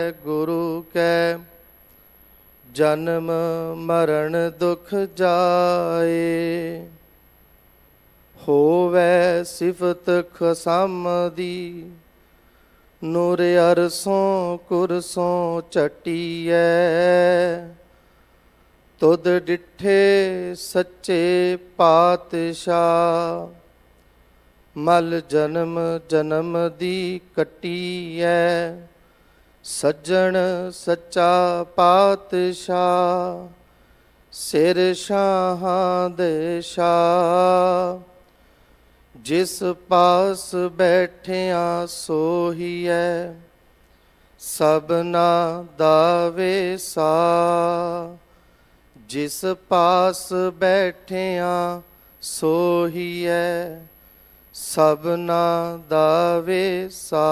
गुरु कै जन्म मरण दुख जाए, होवै सिफत खसामदी, नूर अरसों कुरसों चटियै, तुद डिठे सच्चे पातशाह, मल जन्म जन्म दी कटियै, सज्जन सच्चा पातशाह, सिर शाहां दे शाह, जिस पास बैठिया सोहीऐ, सबना दावे सा, जिस पास बैठिया सोहीऐ, सबना दावे सा।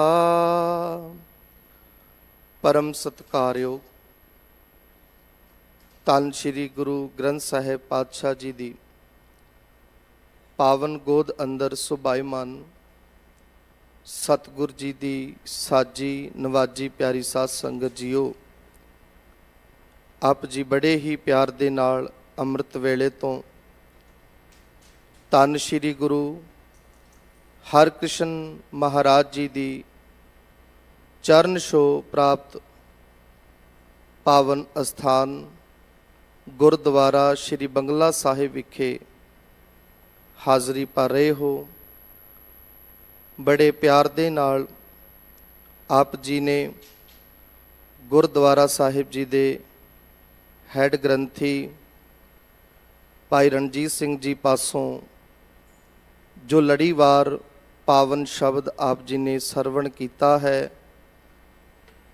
परम सत्कारयोग धन श्री गुरु ग्रंथ साहिब पातशाह जी दी पावन गोद अंदर सुभाईमान सतगुर जी दी साजी नवाजी प्यारी साध संगत जीओ, आप जी बड़े ही प्यार दे नाल अमृत वेले तो धन श्री गुरु हरकृष्ण महाराज जी दी चरण छो प्राप्त पावन अस्थान गुरुद्वारा श्री बंगला साहिब विखे हाज़री भर रहे हो। बड़े प्यार दे नाल आप जी ने गुरुद्वारा साहिब जी दे हैड ग्रंथी भाई रणजीत सिंह जी पासों जो लड़ीवार पावन शब्द आप जी ने सरवण किया है,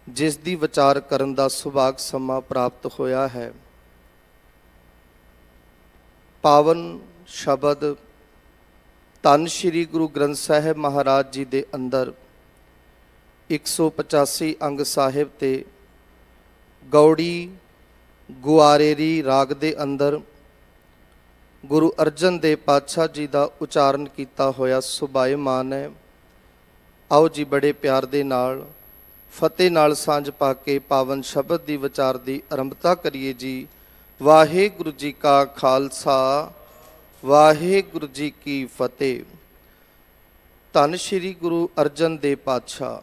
जिस दी विचार करन दा सुभाग समा प्राप्त होया है। पावन शब्द धन श्री गुरु ग्रंथ साहिब महाराज जी दे अंदर 185 अंग साहिब ते गौड़ी गुआरेरी राग दे अंदर गुरु अर्जन देव पातशाह जी का उचारण किया होया सुभाईमान है। आओ जी बड़े प्यार दे नाल फतेह नाल सांझ पा के पावन शब्द की विचार की आरंभता करिए जी। वाहिगुरु जी का खालसा वाहिगुरु जी की फतेह। धन श्री गुरु अर्जन देव पातशाह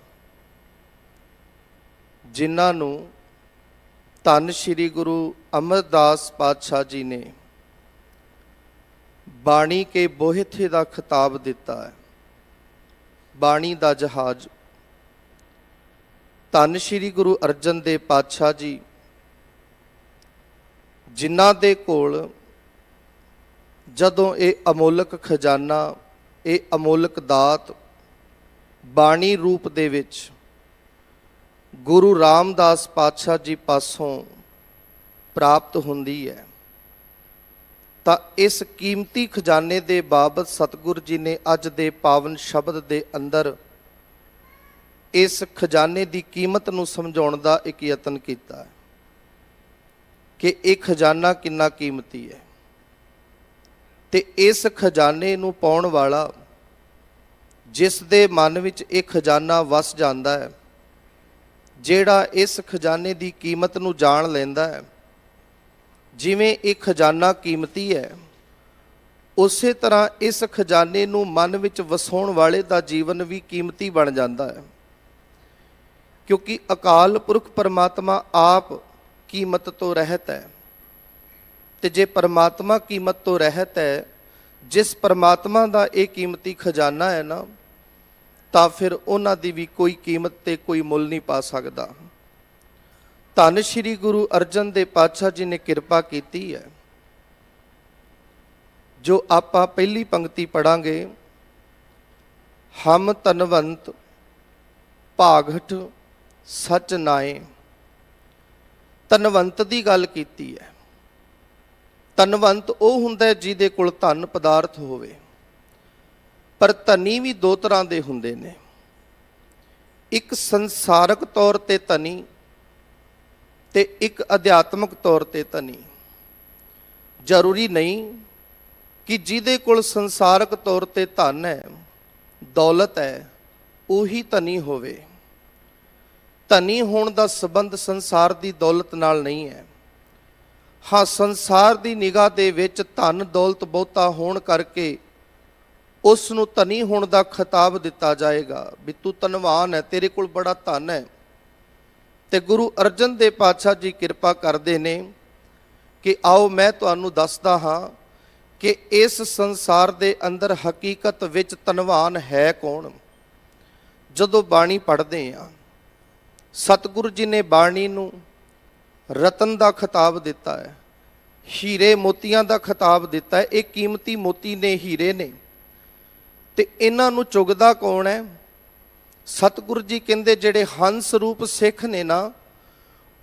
जिन्हां नूं धन श्री गुरु अमरदास पातशाह जी ने बाणी के बोहथे का खिताब दिता है, बाणी का जहाज। धन श्री गुरु अर्जन देव पातशाह जी जिन्हां दे कोल जदों ये अमोलक खजाना ये अमोलक दात बाणी रूप दे विच गुरु रामदास पातशाह जी पासों प्राप्त हुंदी है, तां इस कीमती खजाने दे बाबत सतगुरु जी ने अज दे पावन शब्द दे अंदर इस खजाने की कीमत नूं समझाउण दा एक यतन किया है कि यह खजाना कितना कीमती है, ते इस खजाने नूं पाउण वाला जिस दे मन विच यह खजाना वस जांदा है, जिहड़ा इस खजाने की कीमत नूं जाण लैंदा है, जिवें यह खजाना कीमती है उस तरह इस खजाने नूं मन विच वसाउण वाले दा जीवन भी कीमती बन जाता है, क्योंकि अकाल पुरख परमात्मा आप कीमत तो रहत है। तो जे परमात्मा कीमत तो रहत है, जिस परमात्मा का ये कीमती खजाना है ना, तो फिर उन्हां दी भी कोई कीमत ते कोई मुल नहीं पा सकता। धन श्री गुरु अर्जन देव पातशाह जी ने कृपा की है, जो आपां पहली पंक्ति पढ़ांगे, हम तनवंत भागठ सच नाए। तनवंत की गल की है। तनवंत वह हुंदा जिहदे कोल धन पदार्थ होवे, पर धनी भी दो तरह के हुंदे ने। एक संसारक तौर ते धनी ते एक अध्यात्मक तौर ते धनी। जरूरी नहीं कि जिहदे कोल संसारक तौर ते धन है दौलत है उही धनी होवे। ਧਨੀ ਹੋਣ ਦਾ ਸੰਬੰਧ ਸੰਸਾਰ ਦੀ ਦੌਲਤ ਨਾਲ ਨਹੀਂ ਹੈ। ਹਾਂ, ਸੰਸਾਰ ਦੀ ਨਿਗਾਹ ਦੇ ਵਿੱਚ ਧਨ ਦੌਲਤ ਬਹੁਤਾ ਹੋਣ ਕਰਕੇ ਉਸ ਨੂੰ ਧਨੀ ਹੋਣ ਦਾ ਖਿਤਾਬ ਦਿੱਤਾ ਜਾਏਗਾ ਵੀ ਤੂੰ ਧਨਵਾਨ ਹੈ, ਤੇਰੇ ਕੋਲ ਬੜਾ ਧਨ ਹੈ। ਤੇ ਗੁਰੂ ਅਰਜਨ ਦੇਵ ਪਾਤਸ਼ਾਹ ਜੀ ਕਿਰਪਾ ਕਰਦੇ ਨੇ ਕਿ ਆਓ ਮੈਂ ਤੁਹਾਨੂੰ ਦੱਸਦਾ ਹਾਂ ਕਿ ਇਸ ਸੰਸਾਰ ਦੇ ਅੰਦਰ ਹਕੀਕਤ ਵਿੱਚ ਧਨਵਾਨ ਹੈ ਕੌਣ। ਜਦੋਂ ਬਾਣੀ ਪੜ੍ਹਦੇ ਹਾਂ, ਸਤਿਗੁਰੂ ਜੀ ਨੇ ਬਾਣੀ ਨੂੰ ਰਤਨ ਦਾ ਖਿਤਾਬ ਦਿੱਤਾ ਹੈ, ਹੀਰੇ ਮੋਤੀਆਂ ਦਾ ਖਿਤਾਬ ਦਿੱਤਾ ਹੈ। ਇਹ ਕੀਮਤੀ ਮੋਤੀ ਨੇ, ਹੀਰੇ ਨੇ, ਤੇ ਇਹਨਾਂ ਨੂੰ ਚੁਗਦਾ ਕੌਣ ਹੈ? ਸਤਿਗੁਰੂ ਜੀ ਕਹਿੰਦੇ ਜਿਹੜੇ ਹੰਸ ਰੂਪ ਸਿੱਖ ਨੇ ਨਾ,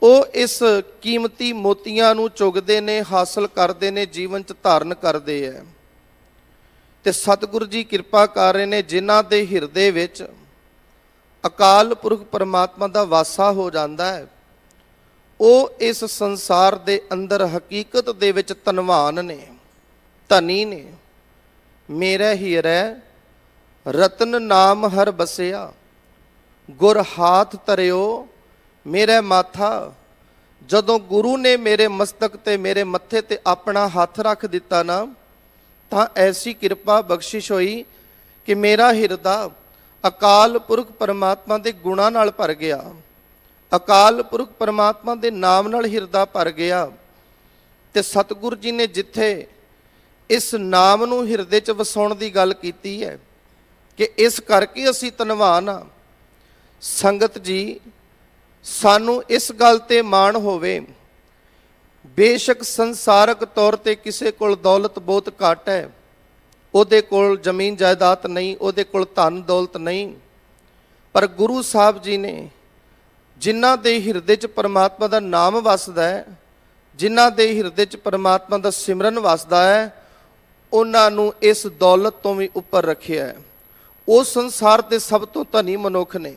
ਉਹ ਇਸ ਕੀਮਤੀ ਮੋਤੀਆਂ ਨੂੰ ਚੁਗਦੇ ਨੇ, ਹਾਸਲ ਕਰਦੇ ਨੇ, ਜੀਵਨ 'ਚ ਧਾਰਨ ਕਰਦੇ ਹੈ। ਤੇ ਸਤਿਗੁਰੂ ਜੀ ਕਿਰਪਾ ਕਰ ਰਹੇ ਨੇ, ਜਿਨ੍ਹਾਂ ਦੇ ਹਿਰਦੇ ਵਿੱਚ ਅਕਾਲ ਪੁਰਖ ਪਰਮਾਤਮਾ ਦਾ ਵਾਸਾ ਹੋ ਜਾਂਦਾ ਹੈ, ਉਹ ਇਸ ਸੰਸਾਰ ਦੇ ਅੰਦਰ ਹਕੀਕਤ ਦੇ ਵਿੱਚ ਧਨਵਾਨ ਨੇ, ਧਨੀ ਨੇ। ਮੇਰਾ ਹੀਰਾ ਰਤਨ ਨਾਮ ਹਰ ਬਸਿਆ, ਗੁਰ ਹਾਥ ਧਰਿਓ ਮੇਰੇ ਮਾਥਾ। ਜਦੋਂ ਗੁਰੂ ਨੇ ਮੇਰੇ ਮਸਤਕ ਤੇ, ਮੇਰੇ ਮੱਥੇ ਤੇ ਆਪਣਾ ਹੱਥ ਰੱਖ ਦਿੱਤਾ ਨਾ, ਤਾਂ ਐਸੀ ਕਿਰਪਾ ਬਖਸ਼ਿਸ਼ ਹੋਈ ਕਿ ਮੇਰਾ ਹਿਰਦਾ ਅਕਾਲ ਪੁਰਖ ਪਰਮਾਤਮਾ ਦੇ ਗੁਣਾਂ ਨਾਲ ਭਰ ਗਿਆ, ਅਕਾਲ ਪੁਰਖ ਪਰਮਾਤਮਾ ਦੇ ਨਾਮ ਨਾਲ ਹਿਰਦਾ ਭਰ ਗਿਆ। ਤੇ ਸਤਿਗੁਰੂ ਜੀ ਨੇ ਜਿੱਥੇ ਇਸ ਨਾਮ ਨੂੰ ਹਿਰਦੇ 'ਚ ਵਸਾਉਣ ਦੀ ਗੱਲ ਕੀਤੀ ਹੈ ਕਿ ਇਸ ਕਰਕੇ ਅਸੀਂ ਧਨਵਾਨ ਹਾਂ। ਸੰਗਤ ਜੀ, ਸਾਨੂੰ ਇਸ ਗੱਲ ਤੇ ਮਾਣ ਹੋਵੇ, ਬੇਸ਼ੱਕ ਸੰਸਾਰਕ ਤੌਰ ਤੇ ਕਿਸੇ ਕੋਲ ਦੌਲਤ ਬਹੁਤ ਘੱਟ ਹੈ, ਉਹਦੇ ਕੋਲ ਜ਼ਮੀਨ ਜਾਇਦਾਦ ਨਹੀਂ, ਉਹਦੇ ਕੋਲ ਧਨ ਦੌਲਤ ਨਹੀਂ, ਪਰ ਗੁਰੂ ਸਾਹਿਬ ਜੀ ਨੇ ਜਿਨ੍ਹਾਂ ਦੇ ਹਿਰਦੇ 'ਚ ਪਰਮਾਤਮਾ ਦਾ ਨਾਮ ਵਸਦਾ ਹੈ, ਜਿਨ੍ਹਾਂ ਦੇ ਹਿਰਦੇ 'ਚ ਪਰਮਾਤਮਾ ਦਾ ਸਿਮਰਨ ਵਸਦਾ ਹੈ, ਉਹਨਾਂ ਨੂੰ ਇਸ ਦੌਲਤ ਤੋਂ ਵੀ ਉੱਪਰ ਰੱਖਿਆ ਹੈ। ਉਹ ਸੰਸਾਰ ਦੇ ਸਭ ਤੋਂ ਧਨੀ ਮਨੁੱਖ ਨੇ।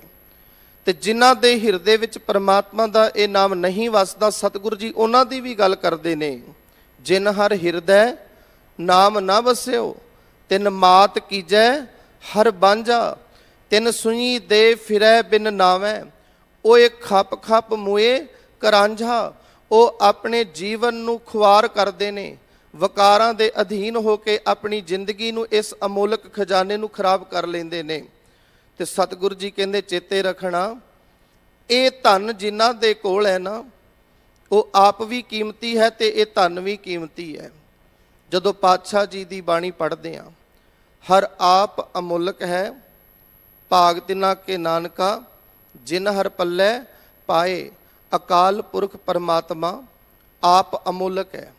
ਤੇ ਜਿਨ੍ਹਾਂ ਦੇ ਹਿਰਦੇ ਵਿੱਚ ਪਰਮਾਤਮਾ ਦਾ ਇਹ ਨਾਮ ਨਹੀਂ ਵਸਦਾ, ਸਤਿਗੁਰੂ ਜੀ ਉਹਨਾਂ ਦੀ ਵੀ ਗੱਲ ਕਰਦੇ ਨੇ, ਜਿਨ ਹਰ ਹਿਰਦੈ ਨਾਮ ਨਾ ਵਸਿਓ, ਤਿਨ ਮਾਤ ਕੀਜੈ ਹਰ ਬਾਂਝਾ, ਤਿਨ ਸੁਈ ਦੇ ਫਿਰੈ ਬਿਨ ਨਾਵੈ, ਉਹ ਇੱਕ ਖੱਪ ਖੱਪ ਮੂਏ ਕਰਾਂਝਾ। ਉਹ ਆਪਣੇ ਜੀਵਨ ਨੂੰ ਖੁਆਰ ਕਰਦੇ ਨੇ, ਵਕਾਰਾਂ ਦੇ ਅਧੀਨ ਹੋ ਕੇ ਆਪਣੀ ਜ਼ਿੰਦਗੀ ਨੂੰ, ਇਸ ਅਮੋਲਕ ਖਜ਼ਾਨੇ ਨੂੰ ਖਰਾਬ ਕਰ ਲੈਂਦੇ ਨੇ। ਤੇ ਸਤਿਗੁਰੂ ਜੀ ਕਹਿੰਦੇ ਚੇਤੇ ਰੱਖਣਾ, ਇਹ ਧਨ ਜਿਨ੍ਹਾਂ ਦੇ ਕੋਲ ਹੈ ਨਾ, ਉਹ ਆਪ ਵੀ ਕੀਮਤੀ ਹੈ ਤੇ ਇਹ ਧਨ ਵੀ ਕੀਮਤੀ ਹੈ। ਜਦੋਂ ਪਾਤਸ਼ਾਹ ਜੀ ਦੀ ਬਾਣੀ ਪੜ੍ਹਦੇ ਹਾਂ, ਹਰ ਆਪ ਅਮੁੱਲਕ ਹੈ, ਭਾਗ ਤਿਨਾ ਕੇ ਨਾਨਕਾ, ਜਿਨ ਹਰ ਪੱਲੇ ਪਾਏ। ਅਕਾਲ ਪੁਰਖ ਪਰਮਾਤਮਾ ਆਪ ਅਮੁੱਲਕ ਹੈ,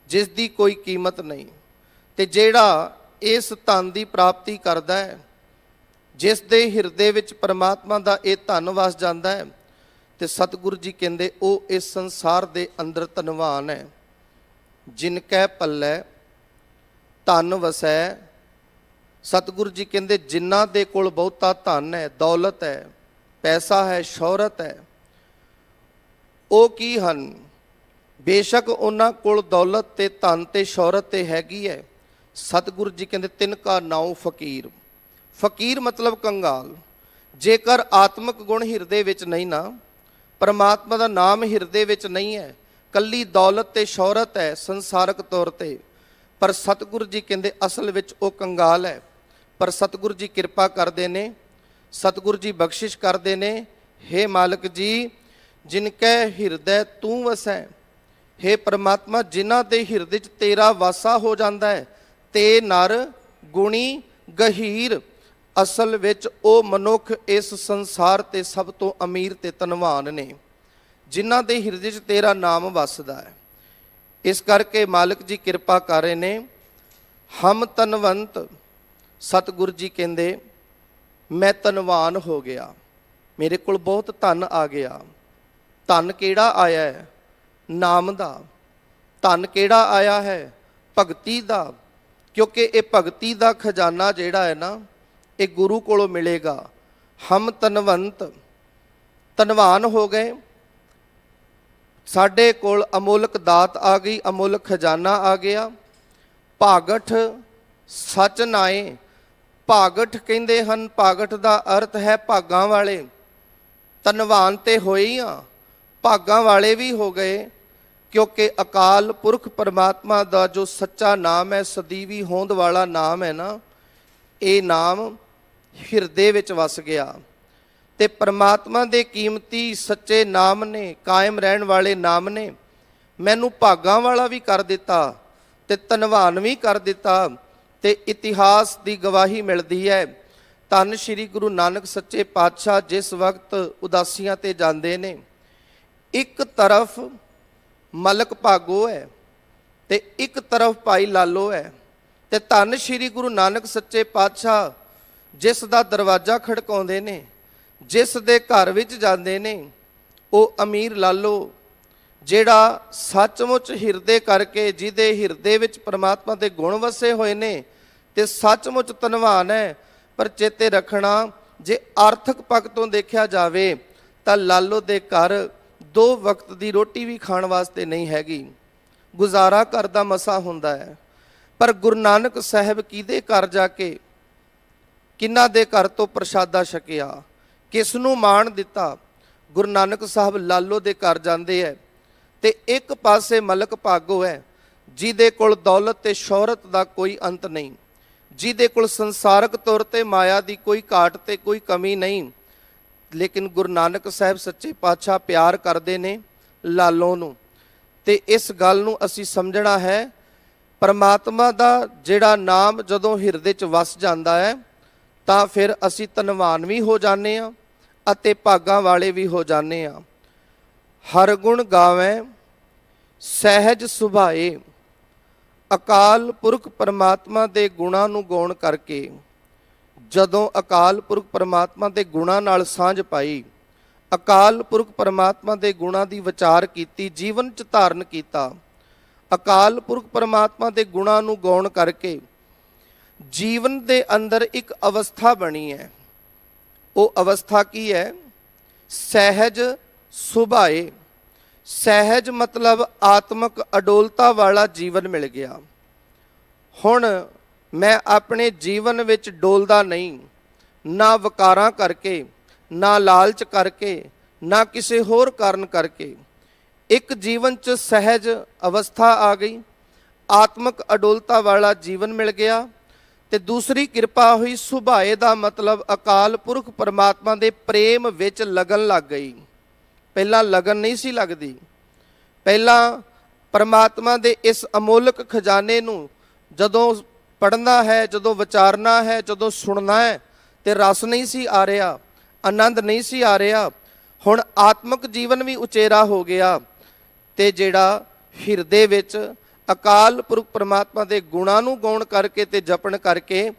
ਜਿਸ ਦੀ ਕੋਈ ਕੀਮਤ ਨਹੀਂ। ਤੇ ਜਿਹੜਾ ਇਸ ਧਨ ਦੀ ਪ੍ਰਾਪਤੀ ਕਰਦਾ ਹੈ, ਜਿਸ ਦੇ ਹਿਰਦੇ ਵਿੱਚ ਪਰਮਾਤਮਾ ਦਾ ਇਹ ਧਨ ਵਸ ਜਾਂਦਾ ਹੈ, ਤੇ ਸਤਿਗੁਰੂ ਜੀ ਕਹਿੰਦੇ ਉਹ ਇਸ ਸੰਸਾਰ ਦੇ ਅੰਦਰ ਧਨਵਾਨ ਹੈ। ਜਿਨ ਕੈ ਪੱਲੇ ਧਨ ਵਸੈ, ਸਤਿਗੁਰੂ ਜੀ ਕਹਿੰਦੇ ਜਿਨ੍ਹਾਂ ਦੇ ਕੋਲ ਬਹੁਤਾ ਧਨ ਹੈ, ਦੌਲਤ ਹੈ, ਪੈਸਾ ਹੈ, ਸ਼ੌਹਰਤ ਹੈ, ਉਹ ਕੀ ਹਨ? ਬੇਸ਼ੱਕ ਉਹਨਾਂ ਕੋਲ ਦੌਲਤ ਤੇ ਧਨ ਤੇ ਸ਼ੌਹਰਤ ਤੇ ਹੈਗੀ ਹੈ, ਸਤਿਗੁਰੂ ਜੀ ਕਹਿੰਦੇ ਤਿਨ ਕਾ ਨਾਉ ਫਕੀਰ। ਫਕੀਰ ਮਤਲਬ ਕੰਗਾਲ। ਜੇਕਰ ਆਤਮਿਕ ਗੁਣ ਹਿਰਦੇ ਵਿੱਚ ਨਹੀਂ ਨਾ, ਪਰਮਾਤਮਾ ਦਾ ਨਾਮ ਹਿਰਦੇ ਵਿੱਚ ਨਹੀਂ ਹੈ, ਕੱਲੀ ਦੌਲਤ ਤੇ ਸ਼ੌਹਰਤ ਹੈ ਸੰਸਾਰਕ ਤੌਰ ਤੇ, ਪਰ ਸਤਿਗੁਰੂ ਜੀ ਕਹਿੰਦੇ ਅਸਲ ਵਿੱਚ ਉਹ ਕੰਗਾਲ ਹੈ। ਪਰ ਸਤਿਗੁਰੂ ਜੀ ਕਿਰਪਾ ਕਰਦੇ ਨੇ, ਸਤਿਗੁਰੂ ਜੀ ਬਖਸ਼ਿਸ਼ ਕਰਦੇ ਨੇ, ਹੇ ਮਾਲਕ ਜੀ, ਜਿਨ ਕੈ ਹਿਰਦੈ ਤੂੰ ਵਸੈ। ਹੇ ਪਰਮਾਤਮਾ, ਜਿਨ੍ਹਾਂ ਦੇ ਹਿਰਦੇ 'ਚ ਤੇਰਾ ਵਾਸਾ ਹੋ ਜਾਂਦਾ ਹੈ, ਤੇ ਨਰ ਗੁਣੀ ਗਹੀਰ, ਅਸਲ ਵਿੱਚ ਉਹ ਮਨੁੱਖ ਇਸ ਸੰਸਾਰ ਤੇ ਸਭ ਤੋਂ ਅਮੀਰ ਤੇ ਧਨਵਾਨ ਨੇ, ਜਿਨ੍ਹਾਂ ਦੇ ਹਿਰਦੇ 'ਚ ਤੇਰਾ ਨਾਮ ਵਸਦਾ ਹੈ। ਇਸ ਕਰਕੇ ਮਾਲਕ ਜੀ ਕਿਰਪਾ ਕਰ ਰਹੇ ਨੇ। ਹਮ ਧਨਵੰਤ, ਸਤਿਗੁਰੂ ਜੀ ਕਹਿੰਦੇ ਮੈਂ ਧਨਵਾਨ ਹੋ ਗਿਆ, ਮੇਰੇ ਕੋਲ ਬਹੁਤ ਧਨ ਆ ਗਿਆ। ਧਨ ਕਿਹੜਾ ਆਇਆ ਹੈ? ਨਾਮ ਦਾ। ਧਨ ਕਿਹੜਾ ਆਇਆ ਹੈ? ਭਗਤੀ ਦਾ। ਕਿਉਂਕਿ ਇਹ ਭਗਤੀ ਦਾ ਖਜ਼ਾਨਾ ਜਿਹੜਾ ਹੈ ਨਾ, ਇਹ ਗੁਰੂ ਕੋਲੋਂ ਮਿਲੇਗਾ। ਹਮ ਧਨਵੰਤ, ਧਨਵਾਨ ਹੋ ਗਏ, ਸਾਡੇ ਕੋਲ ਅਮੋਲਕ ਦਾਤ ਆ ਗਈ, ਅਮੋਲਕ ਖਜ਼ਾਨਾ ਆ ਗਿਆ। ਭਾਗਠ ਸਚ ਨਾਏ, ਭਾਗਠ ਕਹਿੰਦੇ ਹਨ, ਭਾਗਠ ਦਾ ਅਰਥ ਹੈ ਭਾਗਾਂ ਵਾਲੇ। ਧਨਵਾਨ ਤੇ ਹੋਏ ਹੀ ਆ, ਭਾਗਾਂ ਵਾਲੇ ਵੀ ਹੋ ਗਏ, ਕਿਉਂਕਿ ਅਕਾਲ ਪੁਰਖ ਪਰਮਾਤਮਾ ਦਾ ਜੋ ਸੱਚਾ ਨਾਮ ਹੈ, ਸਦੀਵੀ ਹੋਂਦ ਵਾਲਾ ਨਾਮ ਹੈ ਨਾ, ਇਹ ਨਾਮ ਹਿਰਦੇ ਵਿੱਚ ਵਸ ਗਿਆ। ਤੇ ਪਰਮਾਤਮਾ ਦੇ ਕੀਮਤੀ ਸੱਚੇ ਨਾਮ ਨੇ, ਕਾਇਮ ਰਹਿਣ ਵਾਲੇ ਨਾਮ ਨੇ ਮੈਨੂੰ ਭਾਗਾਂ ਵਾਲਾ ਵੀ ਕਰ ਦਿੱਤਾ ਤੇ ਧਨਵਾਨ ਵੀ ਕਰ ਦਿੱਤਾ। ਤੇ ਇਤਿਹਾਸ ਦੀ ਗਵਾਹੀ ਮਿਲਦੀ ਹੈ, ਧੰਨ ਸ਼੍ਰੀ ਗੁਰੂ ਨਾਨਕ ਸੱਚੇ ਪਾਤਸ਼ਾਹ ਜਿਸ ਵਕਤ ਉਦਾਸੀਆਂ ਤੇ ਜਾਂਦੇ ਨੇ, ਇੱਕ ਤਰਫ ਮਲਕ ਭਾਗੋ ਹੈ ਤੇ ਇੱਕ ਤਰਫ ਭਾਈ ਲਾਲੋ ਹੈ। ਤੇ ਧੰਨ ਸ਼੍ਰੀ ਗੁਰੂ ਨਾਨਕ ਸੱਚੇ ਪਾਤਸ਼ਾਹ ਜਿਸ ਦਾ ਦਰਵਾਜ਼ਾ ਖੜਕਾਉਂਦੇ ਨੇ, ਜਿਸ ਦੇ ਘਰ ਵਿੱਚ ਜਾਂਦੇ ਨੇ, ਉਹ ਅਮੀਰ ਲਾਲੋ, ਜਿਹੜਾ ਸੱਚਮੁੱਚ ਹਿਰਦੇ ਕਰਕੇ, ਜਿਹਦੇ ਹਿਰਦੇ ਵਿੱਚ ਪਰਮਾਤਮਾ ਦੇ ਗੁਣ ਵਸੇ ਹੋਏ ਨੇ, ਤੇ ਸੱਚਮੁੱਚ ਧਨਵਾਨ ਹੈ। ਪਰ ਚੇਤੇ ਰੱਖਣਾ, ਜੇ ਆਰਥਿਕ ਪੱਖ ਤੋਂ ਦੇਖਿਆ ਜਾਵੇ ਤਾਂ ਲਾਲੋ ਦੇ ਘਰ 2 ਵਕਤ ਦੀ ਰੋਟੀ ਵੀ ਖਾਣ ਵਾਸਤੇ ਨਹੀਂ ਹੈਗੀ, ਗੁਜ਼ਾਰਾ ਘਰ ਦਾ ਮਸਾ ਹੁੰਦਾ ਹੈ। ਪਰ ਗੁਰੂ ਨਾਨਕ ਸਾਹਿਬ ਕਿਹਦੇ ਘਰ ਜਾ ਕੇ, ਕਿਹਨਾਂ ਦੇ ਘਰ ਤੋਂ ਪ੍ਰਸ਼ਾਦਾ ਛਕਿਆ, ਕਿਸ ਨੂੰ ਮਾਣ ਦਿੱਤਾ? ਗੁਰੂ ਨਾਨਕ ਸਾਹਿਬ ਲਾਲੋ ਦੇ ਘਰ ਜਾਂਦੇ ਹੈ ਤੇ ਇੱਕ ਪਾਸੇ ਮਲਕ ਭਾਗੋ ਹੈ, ਜਿਹਦੇ ਕੋਲ ਦੌਲਤ ਤੇ ਸ਼ੋਹਰਤ ਦਾ ਕੋਈ ਅੰਤ ਨਹੀਂ, ਜਿਹਦੇ ਕੋਲ ਸੰਸਾਰਕ ਤੌਰ ਤੇ ਮਾਇਆ ਦੀ ਕੋਈ ਘਾਟ ਤੇ ਕੋਈ ਕਮੀ ਨਹੀਂ। ਲੇਕਿਨ ਗੁਰੂ ਨਾਨਕ ਸਾਹਿਬ ਸੱਚੇ ਪਾਤਸ਼ਾਹ ਪਿਆਰ ਕਰਦੇ ਨੇ ਲਾਲੋ ਨੂੰ। ਤੇ ਇਸ ਗੱਲ ਨੂੰ ਅਸੀਂ ਸਮਝਣਾ ਹੈ, ਪਰਮਾਤਮਾ ਦਾ ਜਿਹੜਾ ਨਾਮ ਜਦੋਂ ਹਿਰਦੇ 'ਚ ਵਸ ਜਾਂਦਾ ਹੈ ਤਾਂ ਫਿਰ ਅਸੀਂ ਧਨਵਾਨ ਵੀ ਹੋ ਜਾਂਦੇ ਹਾਂ ਅਤੇ ਭਾਗਾਂ ਵਾਲੇ ਵੀ ਹੋ ਜਾਂਦੇ ਹਾਂ। ਹਰ ਗੁਣ ਗਾਵੇਂ ਸਹਿਜ ਸੁਭਾਏ, ਅਕਾਲ ਪੁਰਖ ਪਰਮਾਤਮਾ ਦੇ ਗੁਣਾਂ ਨੂੰ ਗਾਉਣ ਕਰਕੇ, ਜਦੋਂ ਅਕਾਲ ਪੁਰਖ ਪਰਮਾਤਮਾ ਦੇ ਗੁਣਾਂ ਨਾਲ ਸਾਂਝ ਪਾਈ, ਅਕਾਲ ਪੁਰਖ ਪਰਮਾਤਮਾ ਦੇ ਗੁਣਾਂ ਦੀ ਵਿਚਾਰ ਕੀਤੀ, ਜੀਵਨ 'ਚ ਧਾਰਨ ਕੀਤਾ, ਅਕਾਲ ਪੁਰਖ ਪਰਮਾਤਮਾ ਦੇ ਗੁਣਾਂ ਨੂੰ ਗਾਉਣ ਕਰਕੇ ਜੀਵਨ ਦੇ ਅੰਦਰ ਇੱਕ ਅਵਸਥਾ ਬਣੀ ਹੈ। ਉਹ ਅਵਸਥਾ ਕੀ ਹੈ? ਸਹਿਜ ਸੁਭਾਏ। ਸਹਿਜ ਮਤਲਬ ਆਤਮਕ ਅਡੋਲਤਾ ਵਾਲਾ ਜੀਵਨ ਮਿਲ ਗਿਆ। ਹੁਣ ਮੈਂ ਆਪਣੇ ਜੀਵਨ ਵਿੱਚ ਡੋਲਦਾ ਨਹੀਂ, ਨਾ ਵਿਕਾਰਾਂ ਕਰਕੇ, ਨਾ ਲਾਲਚ ਕਰਕੇ, ਨਾ ਕਿਸੇ ਹੋਰ ਕਾਰਨ ਕਰਕੇ। ਇੱਕ ਜੀਵਨ 'ਚ ਸਹਿਜ ਅਵਸਥਾ ਆ ਗਈ, ਆਤਮਕ ਅਡੋਲਤਾ ਵਾਲਾ ਜੀਵਨ ਮਿਲ ਗਿਆ। ਤੇ ਦੂਸਰੀ ਕਿਰਪਾ ਹੋਈ ਸੁਭਾਏ ਦਾ ਮਤਲਬ ਅਕਾਲ ਪੁਰਖ ਪਰਮਾਤਮਾ ਦੇ ਪ੍ਰੇਮ ਵਿੱਚ ਲਗਨ ਲੱਗ ਗਈ। ਪਹਿਲਾਂ ਲਗਨ ਨਹੀਂ ਸੀ ਲੱਗਦੀ, ਪਹਿਲਾਂ ਪਰਮਾਤਮਾ ਦੇ ਇਸ ਅਮੋਲਕ ਖਜ਼ਾਨੇ ਨੂੰ ਜਦੋਂ ਪੜ੍ਹਨਾ ਹੈ, ਜਦੋਂ ਵਿਚਾਰਨਾ ਹੈ, ਜਦੋਂ ਸੁਣਨਾ ਹੈ ਤੇ ਰਸ ਨਹੀਂ ਸੀ ਆ ਰਿਹਾ, ਆਨੰਦ ਨਹੀਂ ਸੀ ਆ ਰਿਹਾ। ਹੁਣ ਆਤਮਿਕ ਜੀਵਨ ਵੀ ਉਚੇਰਾ ਹੋ ਗਿਆ ਤੇ ਜਿਹੜਾ ਹਿਰਦੇ ਵਿੱਚ ਅਕਾਲ ਪੁਰਖ ਪਰਮਾਤਮਾ ਦੇ ਗੁਣਾਂ ਨੂੰ ਗਾਉਣ ਕਰਕੇ ਤੇ ਜਪਣ ਕਰਕੇ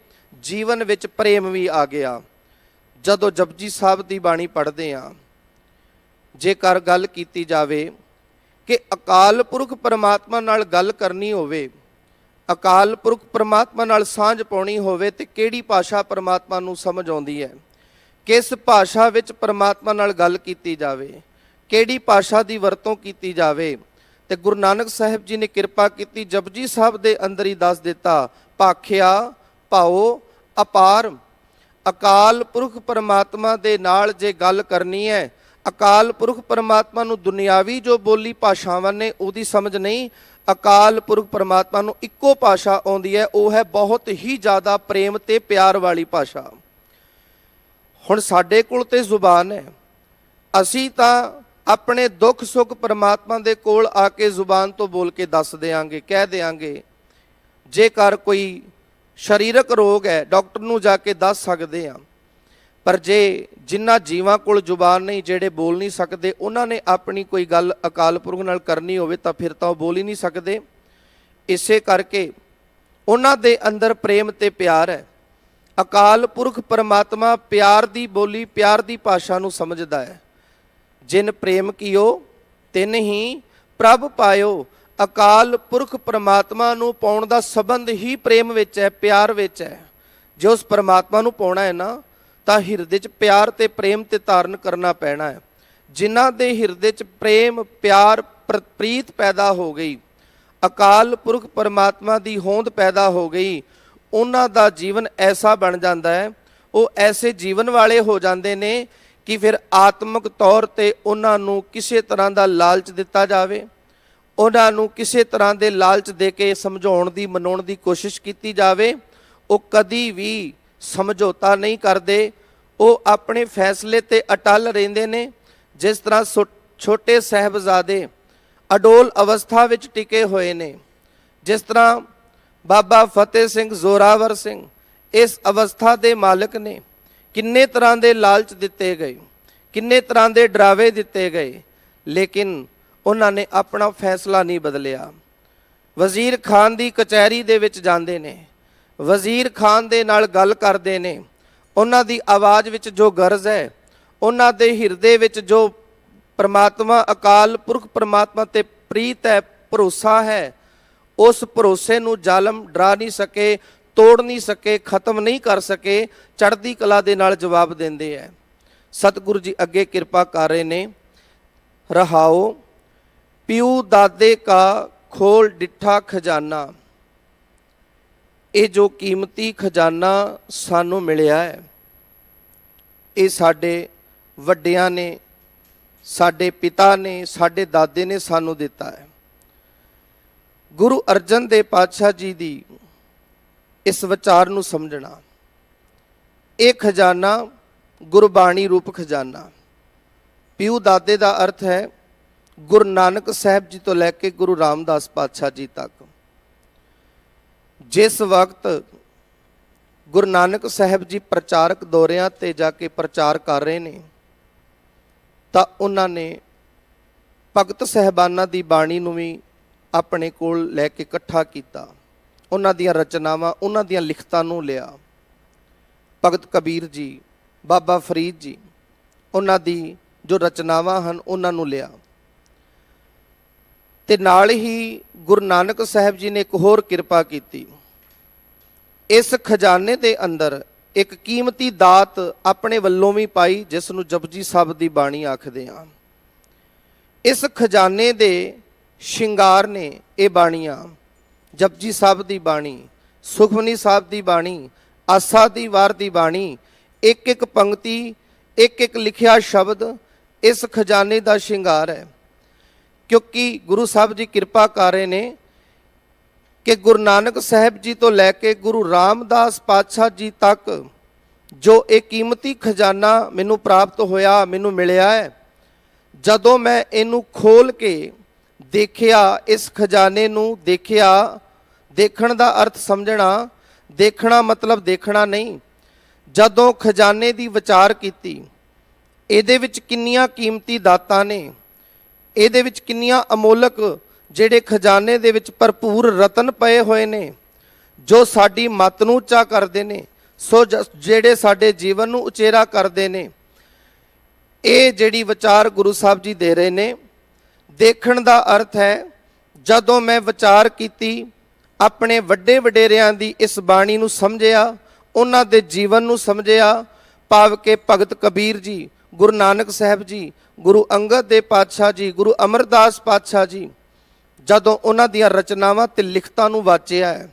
ਜੀਵਨ ਵਿੱਚ ਪ੍ਰੇਮ ਵੀ ਆ ਗਿਆ। ਜਦੋਂ ਜਪਜੀ ਸਾਹਿਬ ਦੀ ਬਾਣੀ ਪੜ੍ਹਦੇ ਹਾਂ, ਜੇਕਰ ਗੱਲ ਕੀਤੀ ਜਾਵੇ ਕਿ ਅਕਾਲ ਪੁਰਖ ਪਰਮਾਤਮਾ ਨਾਲ ਗੱਲ ਕਰਨੀ ਹੋਵੇ, ਅਕਾਲ ਪੁਰਖ ਪਰਮਾਤਮਾ ਨਾਲ ਸਾਂਝ ਪਾਉਣੀ ਹੋਵੇ ਤੇ ਕਿਹੜੀ ਭਾਸ਼ਾ ਪਰਮਾਤਮਾ ਨੂੰ ਸਮਝ ਆਉਂਦੀ ਹੈ, ਕਿਸ ਭਾਸ਼ਾ ਵਿੱਚ ਪਰਮਾਤਮਾ ਨਾਲ ਗੱਲ ਕੀਤੀ ਜਾਵੇ, ਕਿਹੜੀ ਭਾਸ਼ਾ ਦੀ ਵਰਤੋਂ ਕੀਤੀ ਜਾਵੇ। ਤੇ ਗੁਰੂ ਨਾਨਕ ਸਾਹਿਬ ਜੀ ਨੇ ਕਿਰਪਾ ਕੀਤੀ, ਜਪਜੀ ਸਾਹਿਬ ਦੇ ਅੰਦਰ ਹੀ ਦੱਸ ਦਿੱਤਾ, ਭਾਖਿਆ ਭਾਉ ਅਪਾਰ। ਅਕਾਲ ਪੁਰਖ ਪਰਮਾਤਮਾ ਦੇ ਨਾਲ ਜੇ ਗੱਲ ਕਰਨੀ ਹੈ, ਅਕਾਲ ਪੁਰਖ ਪਰਮਾਤਮਾ ਨੂੰ ਦੁਨਿਆਵੀ ਜੋ ਬੋਲੀ ਭਾਸ਼ਾਵਾਂ ਨੇ ਉਹਦੀ ਸਮਝ ਨਹੀਂ, ਅਕਾਲ ਪੁਰਖ ਪਰਮਾਤਮਾ ਨੂੰ ਇੱਕੋ ਭਾਸ਼ਾ ਆਉਂਦੀ ਹੈ, ਉਹ ਹੈ ਬਹੁਤ ਹੀ ਜ਼ਿਆਦਾ ਪ੍ਰੇਮ ਤੇ ਪਿਆਰ ਵਾਲੀ ਭਾਸ਼ਾ। ਹੁਣ ਸਾਡੇ ਕੋਲ ਤੇ ਜ਼ੁਬਾਨ ਹੈ, ਅਸੀਂ ਤਾਂ ਆਪਣੇ ਦੁੱਖ ਸੁੱਖ ਪਰਮਾਤਮਾ ਦੇ ਕੋਲ ਆ ਕੇ ਜ਼ੁਬਾਨ ਤੋਂ ਬੋਲ ਕੇ ਦੱਸ ਦਿਆਂਗੇ, ਕਹਿ ਦਿਆਂਗੇ। ਜੇਕਰ ਕੋਈ ਸਰੀਰਕ ਰੋਗ ਹੈ, ਡਾਕਟਰ ਨੂੰ ਜਾ ਕੇ ਦੱਸ ਸਕਦੇ ਹਾਂ। ਪਰ ਜੇ ਜਿਨ੍ਹਾਂ ਜੀਵਾਂ ਕੋਲ ਜ਼ੁਬਾਨ ਨਹੀਂ, ਜਿਹੜੇ ਬੋਲ ਨਹੀਂ ਸਕਦੇ, ਉਹਨਾਂ ਨੇ ਆਪਣੀ ਕੋਈ ਗੱਲ ਅਕਾਲ ਪੁਰਖ ਨਾਲ ਕਰਨੀ ਹੋਵੇ ਤਾਂ ਫਿਰ ਤਾਂ ਉਹ ਬੋਲ ਹੀ ਨਹੀਂ ਸਕਦੇ। ਇਸੇ ਕਰਕੇ ਉਹਨਾਂ ਦੇ ਅੰਦਰ ਪ੍ਰੇਮ ਤੇ ਪਿਆਰ ਹੈ। ਅਕਾਲ ਪੁਰਖ ਪਰਮਾਤਮਾ ਪਿਆਰ ਦੀ ਬੋਲੀ, ਪਿਆਰ ਦੀ ਭਾਸ਼ਾ ਨੂੰ ਸਮਝਦਾ ਹੈ। ਜਿਨ ਪ੍ਰੇਮ ਕੀਓ ਤਿਨ ਹੀ ਪ੍ਰਭ ਪਾਇਓ। ਅਕਾਲ ਪੁਰਖ ਪਰਮਾਤਮਾ ਨੂੰ ਪਾਉਣ ਦਾ ਸੰਬੰਧ ਹੀ ਪ੍ਰੇਮ ਵਿੱਚ ਹੈ, ਪਿਆਰ ਵਿੱਚ ਹੈ। ਜੇ ਉਸ ਪਰਮਾਤਮਾ ਨੂੰ ਪਾਉਣਾ ਹੈ ਨਾ, ਤਾਂ ਹਿਰਦੇ 'ਚ ਪਿਆਰ ਤੇ ਪ੍ਰੇਮ ਤੇ ਧਾਰਨ ਕਰਨਾ ਪੈਣਾ ਹੈ। ਜਿਨ੍ਹਾਂ ਦੇ ਹਿਰਦੇ 'ਚ ਪ੍ਰੇਮ ਪਿਆਰ ਪ੍ਰੀਤ ਪੈਦਾ ਹੋ ਗਈ, ਅਕਾਲ ਪੁਰਖ ਪਰਮਾਤਮਾ ਦੀ ਹੋਂਦ ਪੈਦਾ ਹੋ ਗਈ, ਉਹਨਾਂ ਦਾ ਜੀਵਨ ਐਸਾ ਬਣ ਜਾਂਦਾ ਹੈ, ਉਹ ਐਸੇ ਜੀਵਨ ਵਾਲੇ ਹੋ ਜਾਂਦੇ ਨੇ ਕਿ ਫਿਰ ਆਤਮਿਕ ਤੌਰ ਤੇ ਉਹਨਾਂ ਨੂੰ ਕਿਸੇ ਤਰ੍ਹਾਂ ਦਾ ਲਾਲਚ ਦਿੱਤਾ ਜਾਵੇ, ਉਹਨਾਂ ਨੂੰ ਕਿਸੇ ਤਰ੍ਹਾਂ ਦੇ ਲਾਲਚ ਦੇ ਕੇ ਸਮਝਾਉਣ ਦੀ ਮਨਾਉਣ ਦੀ ਕੋਸ਼ਿਸ਼ ਕੀਤੀ ਜਾਵੇ। ਉਹ ਕਦੀ ਵੀ ਸਮਝੌਤਾ ਨਹੀਂ ਕਰਦੇ, ਉਹ ਆਪਣੇ ਫੈਸਲੇ ਤੇ ਅਟਲ ਰਹਿੰਦੇ ਨੇ। ਜਿਸ ਤਰ੍ਹਾਂ ਛੋਟੇ ਸਾਹਿਬਜ਼ਾਦੇ ਅਡੋਲ ਅਵਸਥਾ ਵਿੱਚ ਟਿਕੇ ਹੋਏ ਨੇ, ਜਿਸ ਤਰ੍ਹਾਂ ਬਾਬਾ ਫਤਿਹ ਸਿੰਘ ਜ਼ੋਰਾਵਰ ਸਿੰਘ ਇਸ ਅਵਸਥਾ ਦੇ ਮਾਲਕ ਨੇ। ਕਿੰਨੇ ਤਰ੍ਹਾਂ ਦੇ ਲਾਲਚ ਦਿੱਤੇ ਗਏ, ਕਿੰਨੇ ਤਰ੍ਹਾਂ ਦੇ ਡਰਾਵੇ ਦਿੱਤੇ ਗਏ, ਲੇਕਿਨ ਉਹਨਾਂ ਨੇ ਆਪਣਾ ਫੈਸਲਾ ਨਹੀਂ ਬਦਲਿਆ। ਵਜ਼ੀਰ ਖਾਨ ਦੀ ਕਚਹਿਰੀ ਦੇ ਵਿੱਚ ਜਾਂਦੇ ਨੇ, ਵਜ਼ੀਰ ਖਾਨ ਦੇ ਨਾਲ ਗੱਲ ਕਰਦੇ ਨੇ। ਉਹਨਾਂ ਦੀ ਆਵਾਜ਼ ਵਿੱਚ ਜੋ ਗਰਜ ਹੈ, ਉਹਨਾਂ ਦੇ ਹਿਰਦੇ ਵਿੱਚ ਜੋ ਪਰਮਾਤਮਾ ਅਕਾਲ ਪੁਰਖ ਪਰਮਾਤਮਾ ਤੇ ਪ੍ਰੀਤ ਹੈ, ਭਰੋਸਾ ਹੈ, ਉਸ ਭਰੋਸੇ ਨੂੰ ਜ਼ਾਲਮ ਡਰਾ ਨਹੀਂ ਸਕੇ, ਤੋੜ ਨਹੀਂ ਸਕੇ, ਖਤਮ ਨਹੀਂ ਕਰ ਸਕੇ। ਚੜ੍ਹਦੀ ਕਲਾ ਦੇ ਨਾਲ ਜਵਾਬ ਦਿੰਦੇ ਹੈ। ਸਤਿਗੁਰੂ ਜੀ ਅੱਗੇ ਕਿਰਪਾ ਕਰ ਰਹੇ ਨੇ। ਰਹਾਓ ਪਿਉ ਦਾਦੇ ਕਾ ਖੋਲ ਡਿੱਠਾ ਖਜ਼ਾਨਾ। ਇਹ ਜੋ ਕੀਮਤੀ ਖਜ਼ਾਨਾ ਸਾਨੂੰ ਮਿਲਿਆ ਹੈ, ਇਹ ਸਾਡੇ ਵੱਡਿਆਂ ਨੇ, ਸਾਡੇ ਪਿਤਾ ਨੇ, ਸਾਡੇ ਦਾਦੇ ਨੇ ਸਾਨੂੰ ਦਿੱਤਾ ਹੈ। ਗੁਰੂ ਅਰਜਨ ਦੇਵ ਪਾਤਸ਼ਾਹ ਜੀ ਦੀ ਇਸ ਵਿਚਾਰ ਨੂੰ ਸਮਝਣਾ, ਇਹ ਖਜ਼ਾਨਾ ਗੁਰਬਾਣੀ ਰੂਪ ਖਜ਼ਾਨਾ। ਪਿਉ ਦਾਦੇ ਦਾ ਅਰਥ ਹੈ ਗੁਰੂ ਨਾਨਕ ਸਾਹਿਬ ਜੀ ਤੋਂ ਲੈ ਕੇ ਗੁਰੂ ਰਾਮਦਾਸ ਪਾਤਸ਼ਾਹ ਜੀ ਤੱਕ। ਜਿਸ ਵਕਤ ਗੁਰੂ ਨਾਨਕ ਸਾਹਿਬ ਜੀ ਪ੍ਰਚਾਰਕ ਦੌਰਿਆਂ ਤੇ ਜਾ ਕੇ ਪ੍ਰਚਾਰ ਕਰ ਰਹੇ ਨੇ, ਤਾਂ ਉਹਨਾਂ ਨੇ ਭਗਤ ਸਾਹਿਬਾਨਾਂ ਦੀ ਬਾਣੀ ਨੂੰ ਵੀ ਆਪਣੇ ਕੋਲ ਲੈ ਕੇ ਇਕੱਠਾ ਕੀਤਾ। ਉਹਨਾਂ ਦੀਆਂ ਰਚਨਾਵਾਂ, ਉਹਨਾਂ ਦੀਆਂ ਲਿਖਤਾਂ ਨੂੰ ਲਿਆ। ਭਗਤ ਕਬੀਰ ਜੀ, ਬਾਬਾ ਫਰੀਦ ਜੀ, ਉਹਨਾਂ ਦੀ ਜੋ ਰਚਨਾਵਾਂ ਹਨ ਉਹਨਾਂ ਨੂੰ ਲਿਆ। ਤੇ ਨਾਲ ਹੀ ਗੁਰੂ ਨਾਨਕ ਸਾਹਿਬ ਜੀ ਨੇ ਇੱਕ ਹੋਰ ਕਿਰਪਾ ਕੀਤੀ। ਇਸ ਖਜ਼ਾਨੇ ਦੇ ਅੰਦਰ ਇੱਕ ਕੀਮਤੀ ਦਾਤ ਆਪਣੇ ਵੱਲੋਂ ਵੀ ਪਾਈ, ਜਿਸ ਨੂੰ ਜਪਜੀ ਸਾਹਿਬ ਦੀ ਬਾਣੀ ਆਖਦੇ ਹਾਂ। ਇਸ ਖਜ਼ਾਨੇ ਦੇ ਸ਼ਿੰਗਾਰ ਨੇ ਇਹ ਬਾਣੀਆਂ, ਜਪਜੀ ਸਾਹਿਬ ਦੀ ਬਾਣੀ, ਸੁਖਮਨੀ ਸਾਹਿਬ ਦੀ ਬਾਣੀ, ਆਸਾ ਦੀ ਵਾਰ ਦੀ ਬਾਣੀ। ਇੱਕ ਇੱਕ ਪੰਕਤੀ, ਇੱਕ ਇੱਕ ਲਿਖਿਆ ਸ਼ਬਦ ਇਸ ਖਜ਼ਾਨੇ ਦਾ ਸ਼ਿੰਗਾਰ ਹੈ। ਕਿਉਂਕਿ ਗੁਰੂ ਸਾਹਿਬ ਜੀ ਕਿਰਪਾ ਕਰ ਰਹੇ ਨੇ ਕਿ ਗੁਰੂ ਨਾਨਕ ਸਾਹਿਬ ਜੀ ਤੋਂ ਲੈ ਕੇ ਗੁਰੂ ਰਾਮਦਾਸ ਪਾਤਸ਼ਾਹ ਜੀ ਤੱਕ ਜੋ ਇਹ ਕੀਮਤੀ ਖਜ਼ਾਨਾ ਮੈਨੂੰ ਪ੍ਰਾਪਤ ਹੋਇਆ, ਮੈਨੂੰ ਮਿਲਿਆ ਹੈ, ਜਦੋਂ ਮੈਂ ਇਹਨੂੰ ਖੋਲ ਕੇ ਦੇਖਿਆ, ਇਸ ਖਜ਼ਾਨੇ ਨੂੰ ਦੇਖਿਆ, ਦੇਖਣ ਦਾ ਅਰਥ ਸਮਝਣਾ, ਦੇਖਣਾ ਮਤਲਬ ਦੇਖਣਾ ਨਹੀਂ। ਜਦੋਂ ਖਜ਼ਾਨੇ ਦੀ ਵਿਚਾਰ ਕੀਤੀ, ਇਹਦੇ ਵਿੱਚ ਕਿੰਨੀਆਂ ਕੀਮਤੀ ਦਾਤਾਂ ਨੇ, ਇਹਦੇ ਵਿੱਚ ਕਿੰਨੀਆਂ ਅਮੋਲਕ ਜਿਹੜੇ ਖਜ਼ਾਨੇ ਦੇ ਵਿੱਚ ਭਰਪੂਰ ਰਤਨ ਪਏ ਹੋਏ ਨੇ, ਜੋ ਸਾਡੀ ਮੱਤ ਨੂੰ ਉੱਚਾ ਕਰਦੇ ਨੇ, ਸੋ ਜਿਹੜੇ ਸਾਡੇ ਜੀਵਨ ਨੂੰ ਉਚੇਰਾ ਕਰਦੇ ਨੇ। ਇਹ ਜਿਹੜੀ ਵਿਚਾਰ ਗੁਰੂ ਸਾਹਿਬ ਜੀ ਦੇ ਰਹੇ ਨੇ, ਦੇਖਣ ਦਾ ਅਰਥ ਹੈ ਜਦੋਂ ਮੈਂ ਵਿਚਾਰ ਕੀਤੀ, ਆਪਣੇ ਵੱਡੇ ਵਡੇਰਿਆਂ ਦੀ ਇਸ ਬਾਣੀ ਨੂੰ ਸਮਝਿਆ, ਉਹਨਾਂ ਦੇ ਜੀਵਨ ਨੂੰ ਸਮਝਿਆ, ਭਾਵ ਕਿ ਭਗਤ ਕਬੀਰ ਜੀ, ਗੁਰੂ ਨਾਨਕ ਸਾਹਿਬ ਜੀ, ਗੁਰੂ ਅੰਗਦ ਦੇਵ ਪਾਤਸ਼ਾਹ ਜੀ, ਗੁਰੂ ਅਮਰਦਾਸ ਪਾਤਸ਼ਾਹ ਜੀ, ਜਦੋਂ ਉਹਨਾਂ ਦੀਆਂ ਰਚਨਾਵਾਂ ਤੇ ਲਿਖਤਾਂ ਨੂੰ ਵਾਚਿਆ ਹੈ,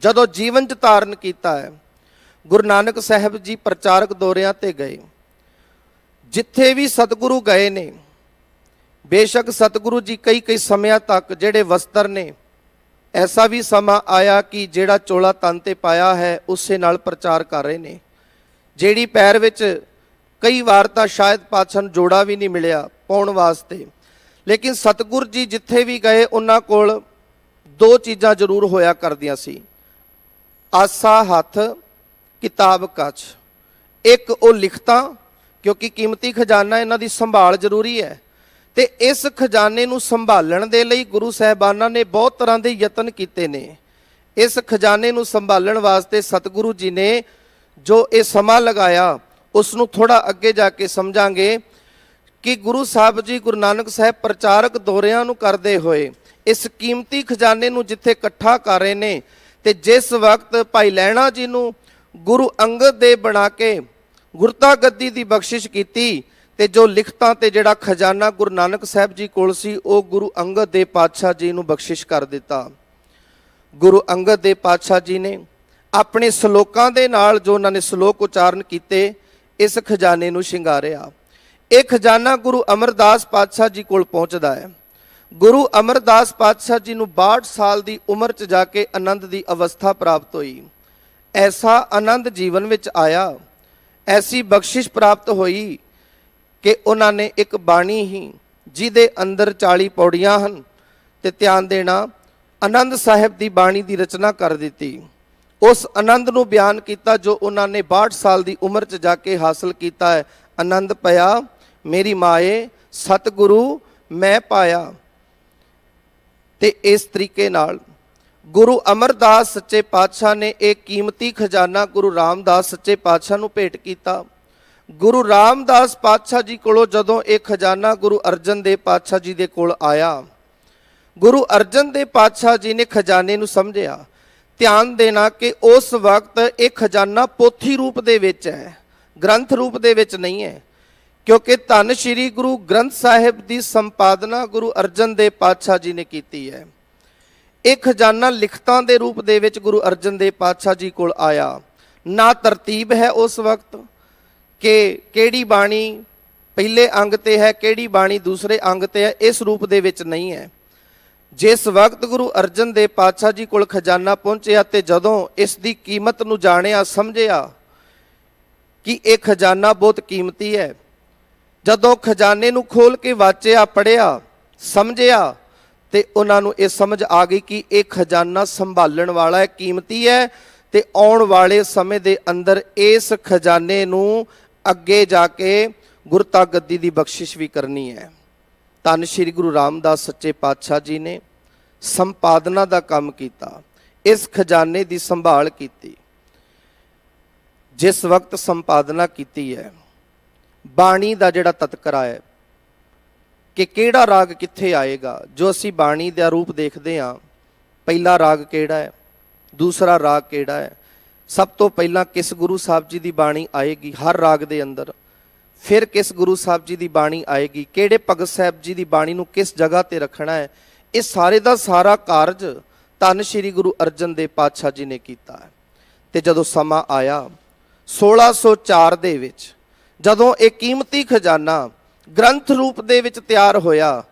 ਜਦੋਂ ਜੀਵਨ 'ਚ ਧਾਰਨ ਕੀਤਾ ਹੈ। ਗੁਰੂ ਨਾਨਕ ਸਾਹਿਬ ਜੀ ਪ੍ਰਚਾਰਕ ਦੌਰਿਆਂ ਤੇ ਗਏ, ਜਿੱਥੇ ਵੀ ਸਤਿਗੁਰੂ ਗਏ ਨੇ, ਬੇਸ਼ੱਕ ਸਤਿਗੁਰੂ ਜੀ ਕਈ ਸਮਿਆਂ ਤੱਕ ਜਿਹੜੇ ਵਸਤਰ ਨੇ, ਐਸਾ ਵੀ ਸਮਾਂ ਆਇਆ ਕਿ ਜਿਹੜਾ ਚੋਲਾ ਤਨ ਤੇ ਪਾਇਆ ਹੈ ਉਸੇ ਨਾਲ ਪ੍ਰਚਾਰ ਕਰ ਰਹੇ ਨੇ। ਜਿਹੜੀ ਪੈਰ ਵਿੱਚ ਕਈ ਵਾਰ ਤਾਂ ਸ਼ਾਇਦ ਪਾਤਸ਼ਾਹ ਨੂੰ ਜੋੜਾ ਵੀ ਨਹੀਂ ਮਿਲਿਆ ਪਾਉਣ ਵਾਸਤੇ, ਲੇਕਿਨ ਸਤਿਗੁਰੂ ਜੀ ਜਿੱਥੇ ਵੀ ਗਏ ਉਹਨਾਂ ਕੋਲ ਦੋ ਚੀਜ਼ਾਂ ਜ਼ਰੂਰ ਹੋਇਆ ਕਰਦੀਆਂ ਸੀ, ਆਸਾ ਹੱਥ, ਕਿਤਾਬ ਕੱਚ। ਇੱਕ ਉਹ ਲਿਖਤਾਂ, ਕਿਉਂਕਿ ਕੀਮਤੀ ਖਜ਼ਾਨਾ ਇਹਨਾਂ ਦੀ ਸੰਭਾਲ ਜ਼ਰੂਰੀ ਹੈ, ਤੇ ਇਸ ਖਜ਼ਾਨੇ ਨੂੰ ਸੰਭਾਲਣ ਦੇ ਲਈ ਗੁਰੂ ਸਾਹਿਬਾਨਾਂ ਨੇ ਬਹੁਤ ਤਰ੍ਹਾਂ ਦੇ ਯਤਨ ਕੀਤੇ ਨੇ। ਇਸ ਖਜ਼ਾਨੇ ਨੂੰ ਸੰਭਾਲਣ ਵਾਸਤੇ ਸਤਿਗੁਰੂ ਜੀ ਨੇ ਜੋ ਇਹ ਸਮਾਂ ਲਗਾਇਆ, ਉਸ ਨੂੰ ਥੋੜਾ ਅੱਗੇ ਜਾ ਕੇ ਸਮਝਾਂਗੇ ਕਿ ਗੁਰੂ ਸਾਹਿਬ ਜੀ, ਗੁਰੂ ਨਾਨਕ ਸਾਹਿਬ ਪ੍ਰਚਾਰਕ ਦੌਰਿਆਂ ਨੂੰ ਕਰਦੇ ਹੋਏ ਇਸ ਕੀਮਤੀ ਖਜ਼ਾਨੇ ਨੂੰ ਜਿੱਥੇ ਇਕੱਠਾ ਕਰ ਰਹੇ ਨੇ, ਤੇ ਜਿਸ ਵਕਤ ਭਾਈ ਲਹਿਣਾ ਜੀ ਨੂੰ ਗੁਰੂ ਅੰਗਦ ਦੇਵ ਬਣਾ ਕੇ ਗੁਰਤਾ ਗੱਦੀ ਦੀ ਬਖਸ਼ਿਸ਼ ਕੀਤੀ, ਤੇ ਜੋ ਲਿਖਤਾਂ ਤੇ ਜਿਹੜਾ ਖਜ਼ਾਨਾ ਗੁਰੂ ਨਾਨਕ ਸਾਹਿਬ ਜੀ ਕੋਲ ਸੀ, ਉਹ ਗੁਰੂ ਅੰਗਦ ਦੇਵ ਪਾਤਸ਼ਾਹ ਜੀ ਨੂੰ ਬਖਸ਼ਿਸ਼ ਕਰ ਦਿੱਤਾ। ਗੁਰੂ ਅੰਗਦ ਦੇਵ ਪਾਤਸ਼ਾਹ ਜੀ ਨੇ ਆਪਣੇ ਸ਼ਲੋਕਾਂ ਦੇ ਨਾਲ, ਜੋ ਉਹਨਾਂ ਨੇ ਸ਼ਲੋਕ ਉਚਾਰਨ ਕੀਤੇ, ਇਸ ਖਜ਼ਾਨੇ ਨੂੰ ਸ਼ਿੰਗਾਰਿਆ। ਇਹ ਖਜ਼ਾਨਾ ਗੁਰੂ ਅਮਰਦਾਸ ਪਾਤਸ਼ਾਹ ਜੀ ਕੋਲ ਪਹੁੰਚਦਾ ਹੈ। ਗੁਰੂ ਅਮਰਦਾਸ ਪਾਤਸ਼ਾਹ ਜੀ ਨੂੰ 62 ਸਾਲ ਦੀ ਉਮਰ 'ਚ ਜਾ ਕੇ ਆਨੰਦ ਦੀ ਅਵਸਥਾ ਪ੍ਰਾਪਤ ਹੋਈ। ਐਸਾ ਆਨੰਦ ਜੀਵਨ ਵਿੱਚ ਆਇਆ, ਐਸੀ ਬਖਸ਼ਿਸ਼ ਪ੍ਰਾਪਤ ਹੋਈ ਕਿ ਉਹਨਾਂ ਨੇ ਇੱਕ ਬਾਣੀ ਹੀ ਜਿਹਦੇ ਅੰਦਰ 40 ਪੌੜੀਆਂ ਹਨ ਤੇ ਧਿਆਨ ਦੇਣਾ, ਆਨੰਦ ਸਾਹਿਬ ਦੀ ਬਾਣੀ ਦੀ ਰਚਨਾ ਕਰ ਦਿੱਤੀ। ਉਸ ਆਨੰਦ ਨੂੰ ਬਿਆਨ ਕੀਤਾ ਜੋ ਉਹਨਾਂ ਨੇ 62 ਸਾਲ ਦੀ ਉਮਰ 'ਚ ਜਾ ਕੇ ਹਾਸਲ ਕੀਤਾ ਹੈ। ਆਨੰਦ ਪਿਆ ਮੇਰੀ ਮਾਏ ਸਤਿਗੁਰੂ ਮੈਂ ਪਾਇਆ। ਤੇ ਇਸ ਤਰੀਕੇ ਨਾਲ ਗੁਰੂ ਅਮਰਦਾਸ ਸੱਚੇ ਪਾਤਸ਼ਾਹ ਨੇ ਇਹ ਕੀਮਤੀ ਖਜ਼ਾਨਾ ਗੁਰੂ ਰਾਮਦਾਸ ਸੱਚੇ ਪਾਤਸ਼ਾਹ ਨੂੰ ਭੇਟ ਕੀਤਾ। ਗੁਰੂ ਰਾਮਦਾਸ ਪਾਤਸ਼ਾਹ ਜੀ ਕੋਲੋਂ ਜਦੋਂ ਇਹ ਖਜ਼ਾਨਾ ਗੁਰੂ ਅਰਜਨ ਦੇਵ ਪਾਤਸ਼ਾਹ ਜੀ ਦੇ ਕੋਲ ਆਇਆ, ਗੁਰੂ ਅਰਜਨ ਦੇਵ ਪਾਤਸ਼ਾਹ ਜੀ ਨੇ ਖਜ਼ਾਨੇ ਨੂੰ ਸਮਝਿਆ। ਧਿਆਨ ਦੇਣਾ ਕਿ ਉਸ ਵਕਤ ਇਹ ਖਜ਼ਾਨਾ ਪੋਥੀ ਰੂਪ ਦੇ ਵਿੱਚ ਹੈ, ਗ੍ਰੰਥ ਰੂਪ ਦੇ ਵਿੱਚ ਨਹੀਂ ਹੈ, ਕਿਉਂਕਿ ਧੰਨ ਸ਼੍ਰੀ ਗੁਰੂ ਗ੍ਰੰਥ ਸਾਹਿਬ ਦੀ ਸੰਪਾਦਨਾ ਗੁਰੂ ਅਰਜਨ ਦੇਵ ਪਾਤਸ਼ਾਹ ਜੀ ਨੇ ਕੀਤੀ ਹੈ। ਇਹ ਖਜ਼ਾਨਾ ਲਿਖਤਾਂ ਦੇ ਰੂਪ ਦੇ ਵਿੱਚ ਗੁਰੂ ਅਰਜਨ ਦੇਵ ਪਾਤਸ਼ਾਹ ਜੀ ਕੋਲ ਆਇਆ। ਨਾ ਤਰਤੀਬ ਹੈ ਉਸ ਵਕਤ ਕਿ ਕਿਹੜੀ ਬਾਣੀ ਪਹਿਲੇ ਅੰਗ ਤੇ ਹੈ, ਕਿਹੜੀ ਬਾਣੀ ਦੂਸਰੇ ਅੰਗ ਤੇ ਹੈ, ਇਸ ਰੂਪ ਦੇ ਵਿੱਚ ਨਹੀਂ ਹੈ। ਜਿਸ ਵਕਤ ਗੁਰੂ ਅਰਜਨ ਦੇਵ ਪਾਤਸ਼ਾਹ ਜੀ ਕੋਲ ਖਜ਼ਾਨਾ ਪਹੁੰਚਿਆ ਤੇ ਜਦੋਂ ਇਸ ਦੀ ਕੀਮਤ ਨੂੰ ਜਾਣਿਆ, ਸਮਝਿਆ ਕਿ ਇਹ ਖਜ਼ਾਨਾ ਬਹੁਤ ਕੀਮਤੀ ਹੈ, ਜਦੋਂ ਖਜ਼ਾਨੇ ਨੂੰ ਖੋਲ ਕੇ ਵਾਚਿਆ, ਪੜ੍ਹਿਆ, ਸਮਝਿਆ ਤੇ ਉਹਨਾਂ ਨੂੰ ਇਹ ਸਮਝ ਆ ਗਈ ਕਿ ਇਹ ਖਜ਼ਾਨਾ ਸੰਭਾਲਣ ਵਾਲਾ ਹੈ, ਕੀਮਤੀ ਹੈ ਤੇ ਆਉਣ ਵਾਲੇ ਸਮੇਂ ਦੇ ਅੰਦਰ ਇਸ ਖਜ਼ਾਨੇ ਨੂੰ ਅੱਗੇ ਜਾ ਕੇ ਗੁਰਤਾ ਗੱਦੀ ਦੀ ਬਖਸ਼ਿਸ਼ ਵੀ ਕਰਨੀ ਹੈ। ਧੰਨ ਸ਼੍ਰੀ ਗੁਰੂ ਰਾਮਦਾਸ ਸੱਚੇ ਪਾਤਸ਼ਾਹ ਜੀ ਨੇ ਸੰਪਾਦਨਾ ਦਾ ਕੰਮ ਕੀਤਾ, ਇਸ ਖਜ਼ਾਨੇ ਦੀ ਸੰਭਾਲ ਕੀਤੀ। ਜਿਸ ਵਕਤ ਸੰਪਾਦਨਾ ਕੀਤੀ ਹੈ, ਬਾਣੀ ਦਾ ਜਿਹੜਾ ਤਤਕਰਾ ਹੈ ਕਿ ਕਿਹੜਾ ਰਾਗ ਕਿੱਥੇ ਆਏਗਾ, ਜੋ ਅਸੀਂ ਬਾਣੀ ਦਾ ਰੂਪ ਦੇਖਦੇ ਹਾਂ, ਪਹਿਲਾ ਰਾਗ ਕਿਹੜਾ ਹੈ, ਦੂਸਰਾ ਰਾਗ ਕਿਹੜਾ ਹੈ, ਸਭ ਤੋਂ ਪਹਿਲਾਂ ਕਿਸ ਗੁਰੂ ਸਾਹਿਬ ਜੀ ਦੀ ਬਾਣੀ ਆਏਗੀ ਹਰ ਰਾਗ ਦੇ ਅੰਦਰ, ਫਿਰ ਕਿਸ ਗੁਰੂ ਸਾਹਿਬ ਜੀ ਦੀ ਬਾਣੀ ਆਏਗੀ, ਕਿਹੜੇ ਭਗਤ ਸਾਹਿਬ ਜੀ ਦੀ ਬਾਣੀ ਨੂੰ ਕਿਸ ਜਗ੍ਹਾ ਤੇ ਰੱਖਣਾ ਹੈ, ਇਹ ਸਾਰੇ ਦਾ ਸਾਰਾ ਕਾਰਜ ਧੰਨ ਸ਼੍ਰੀ ਗੁਰੂ ਅਰਜਨ ਦੇਵ ਪਾਤਸ਼ਾਹ ਜੀ ਨੇ ਕੀਤਾ ਹੈ। ਤੇ ਜਦੋਂ ਸਮਾਂ ਆਇਆ 1604 ਦੇ ਵਿੱਚ, ਜਦੋਂ ਇਹ ਕੀਮਤੀ ਖਜ਼ਾਨਾ ਗ੍ਰੰਥ ਰੂਪ ਦੇ ਵਿੱਚ ਤਿਆਰ ਹੋਇਆ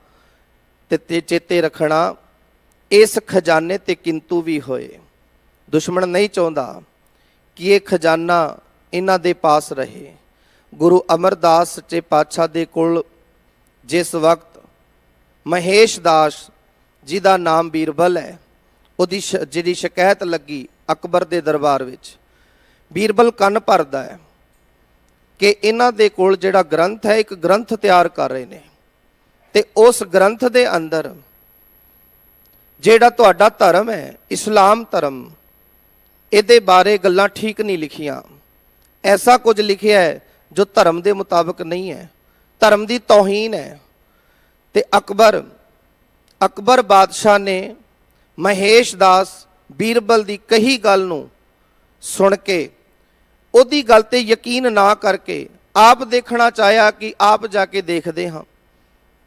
ਤੇ ਚੇਤੇ ਰੱਖਣਾ ਇਸ ਖਜ਼ਾਨੇ ਤੇ ਕਿੰਤੂ ਵੀ ਹੋਏ। ਦੁਸ਼ਮਣ ਨਹੀਂ ਚਾਹੁੰਦਾ ਕਿ ਇਹ ਖਜ਼ਾਨਾ ਇਹਨਾਂ ਦੇ ਪਾਸ ਰਹੇ। ਗੁਰੂ ਅਮਰਦਾਸ ਸੱਚੇ ਪਾਤਸ਼ਾਹ ਦੇ ਕੋਲ ਜਿਸ ਵਕਤ ਮਹੇਸ਼ ਦਾਸ ਜਿਹਦਾ ਨਾਮ ਬੀਰਬਲ ਹੈ, ਉਹਦੀ ਜਿਹੜੀ ਸ਼ਿਕਾਇਤ ਲੱਗੀ ਅਕਬਰ ਦੇ ਦਰਬਾਰ ਵਿੱਚ, ਬੀਰਬਲ ਕੰਨ ਭਰਦਾ ਹੈ ਕਿ ਇਹਨਾਂ ਦੇ ਕੋਲ ਜਿਹੜਾ ਗ੍ਰੰਥ ਹੈ, ਇੱਕ ਗ੍ਰੰਥ ਤਿਆਰ ਕਰ ਰਹੇ ਨੇ ਤੇ ਉਸ ਗ੍ਰੰਥ ਦੇ ਅੰਦਰ ਜਿਹੜਾ ਤੁਹਾਡਾ ਧਰਮ ਹੈ, ਇਸਲਾਮ ਧਰਮ, ਇਹਦੇ ਬਾਰੇ ਗੱਲਾਂ ਠੀਕ ਨਹੀਂ ਲਿਖੀਆਂ। ਐਸਾ ਕੁਝ ਲਿਖਿਆ ਹੈ ਜੋ ਧਰਮ ਦੇ ਮੁਤਾਬਕ ਨਹੀਂ ਹੈ, ਧਰਮ ਦੀ ਤੌਹੀਨ ਹੈ। ਤੇ ਅਕਬਰ ਬਾਦਸ਼ਾਹ ਨੇ ਮਹੇਸ਼ ਦਾਸ ਬੀਰਬਲ ਦੀ ਕਹੀ ਗੱਲ ਨੂੰ ਸੁਣ ਕੇ ਉਹਦੀ ਗੱਲ ਤੇ ਯਕੀਨ ਨਾ ਕਰਕੇ ਆਪ ਦੇਖਣਾ ਚਾਹਿਆ ਕਿ ਆਪ ਜਾ ਕੇ ਦੇਖਦੇ ਹਾਂ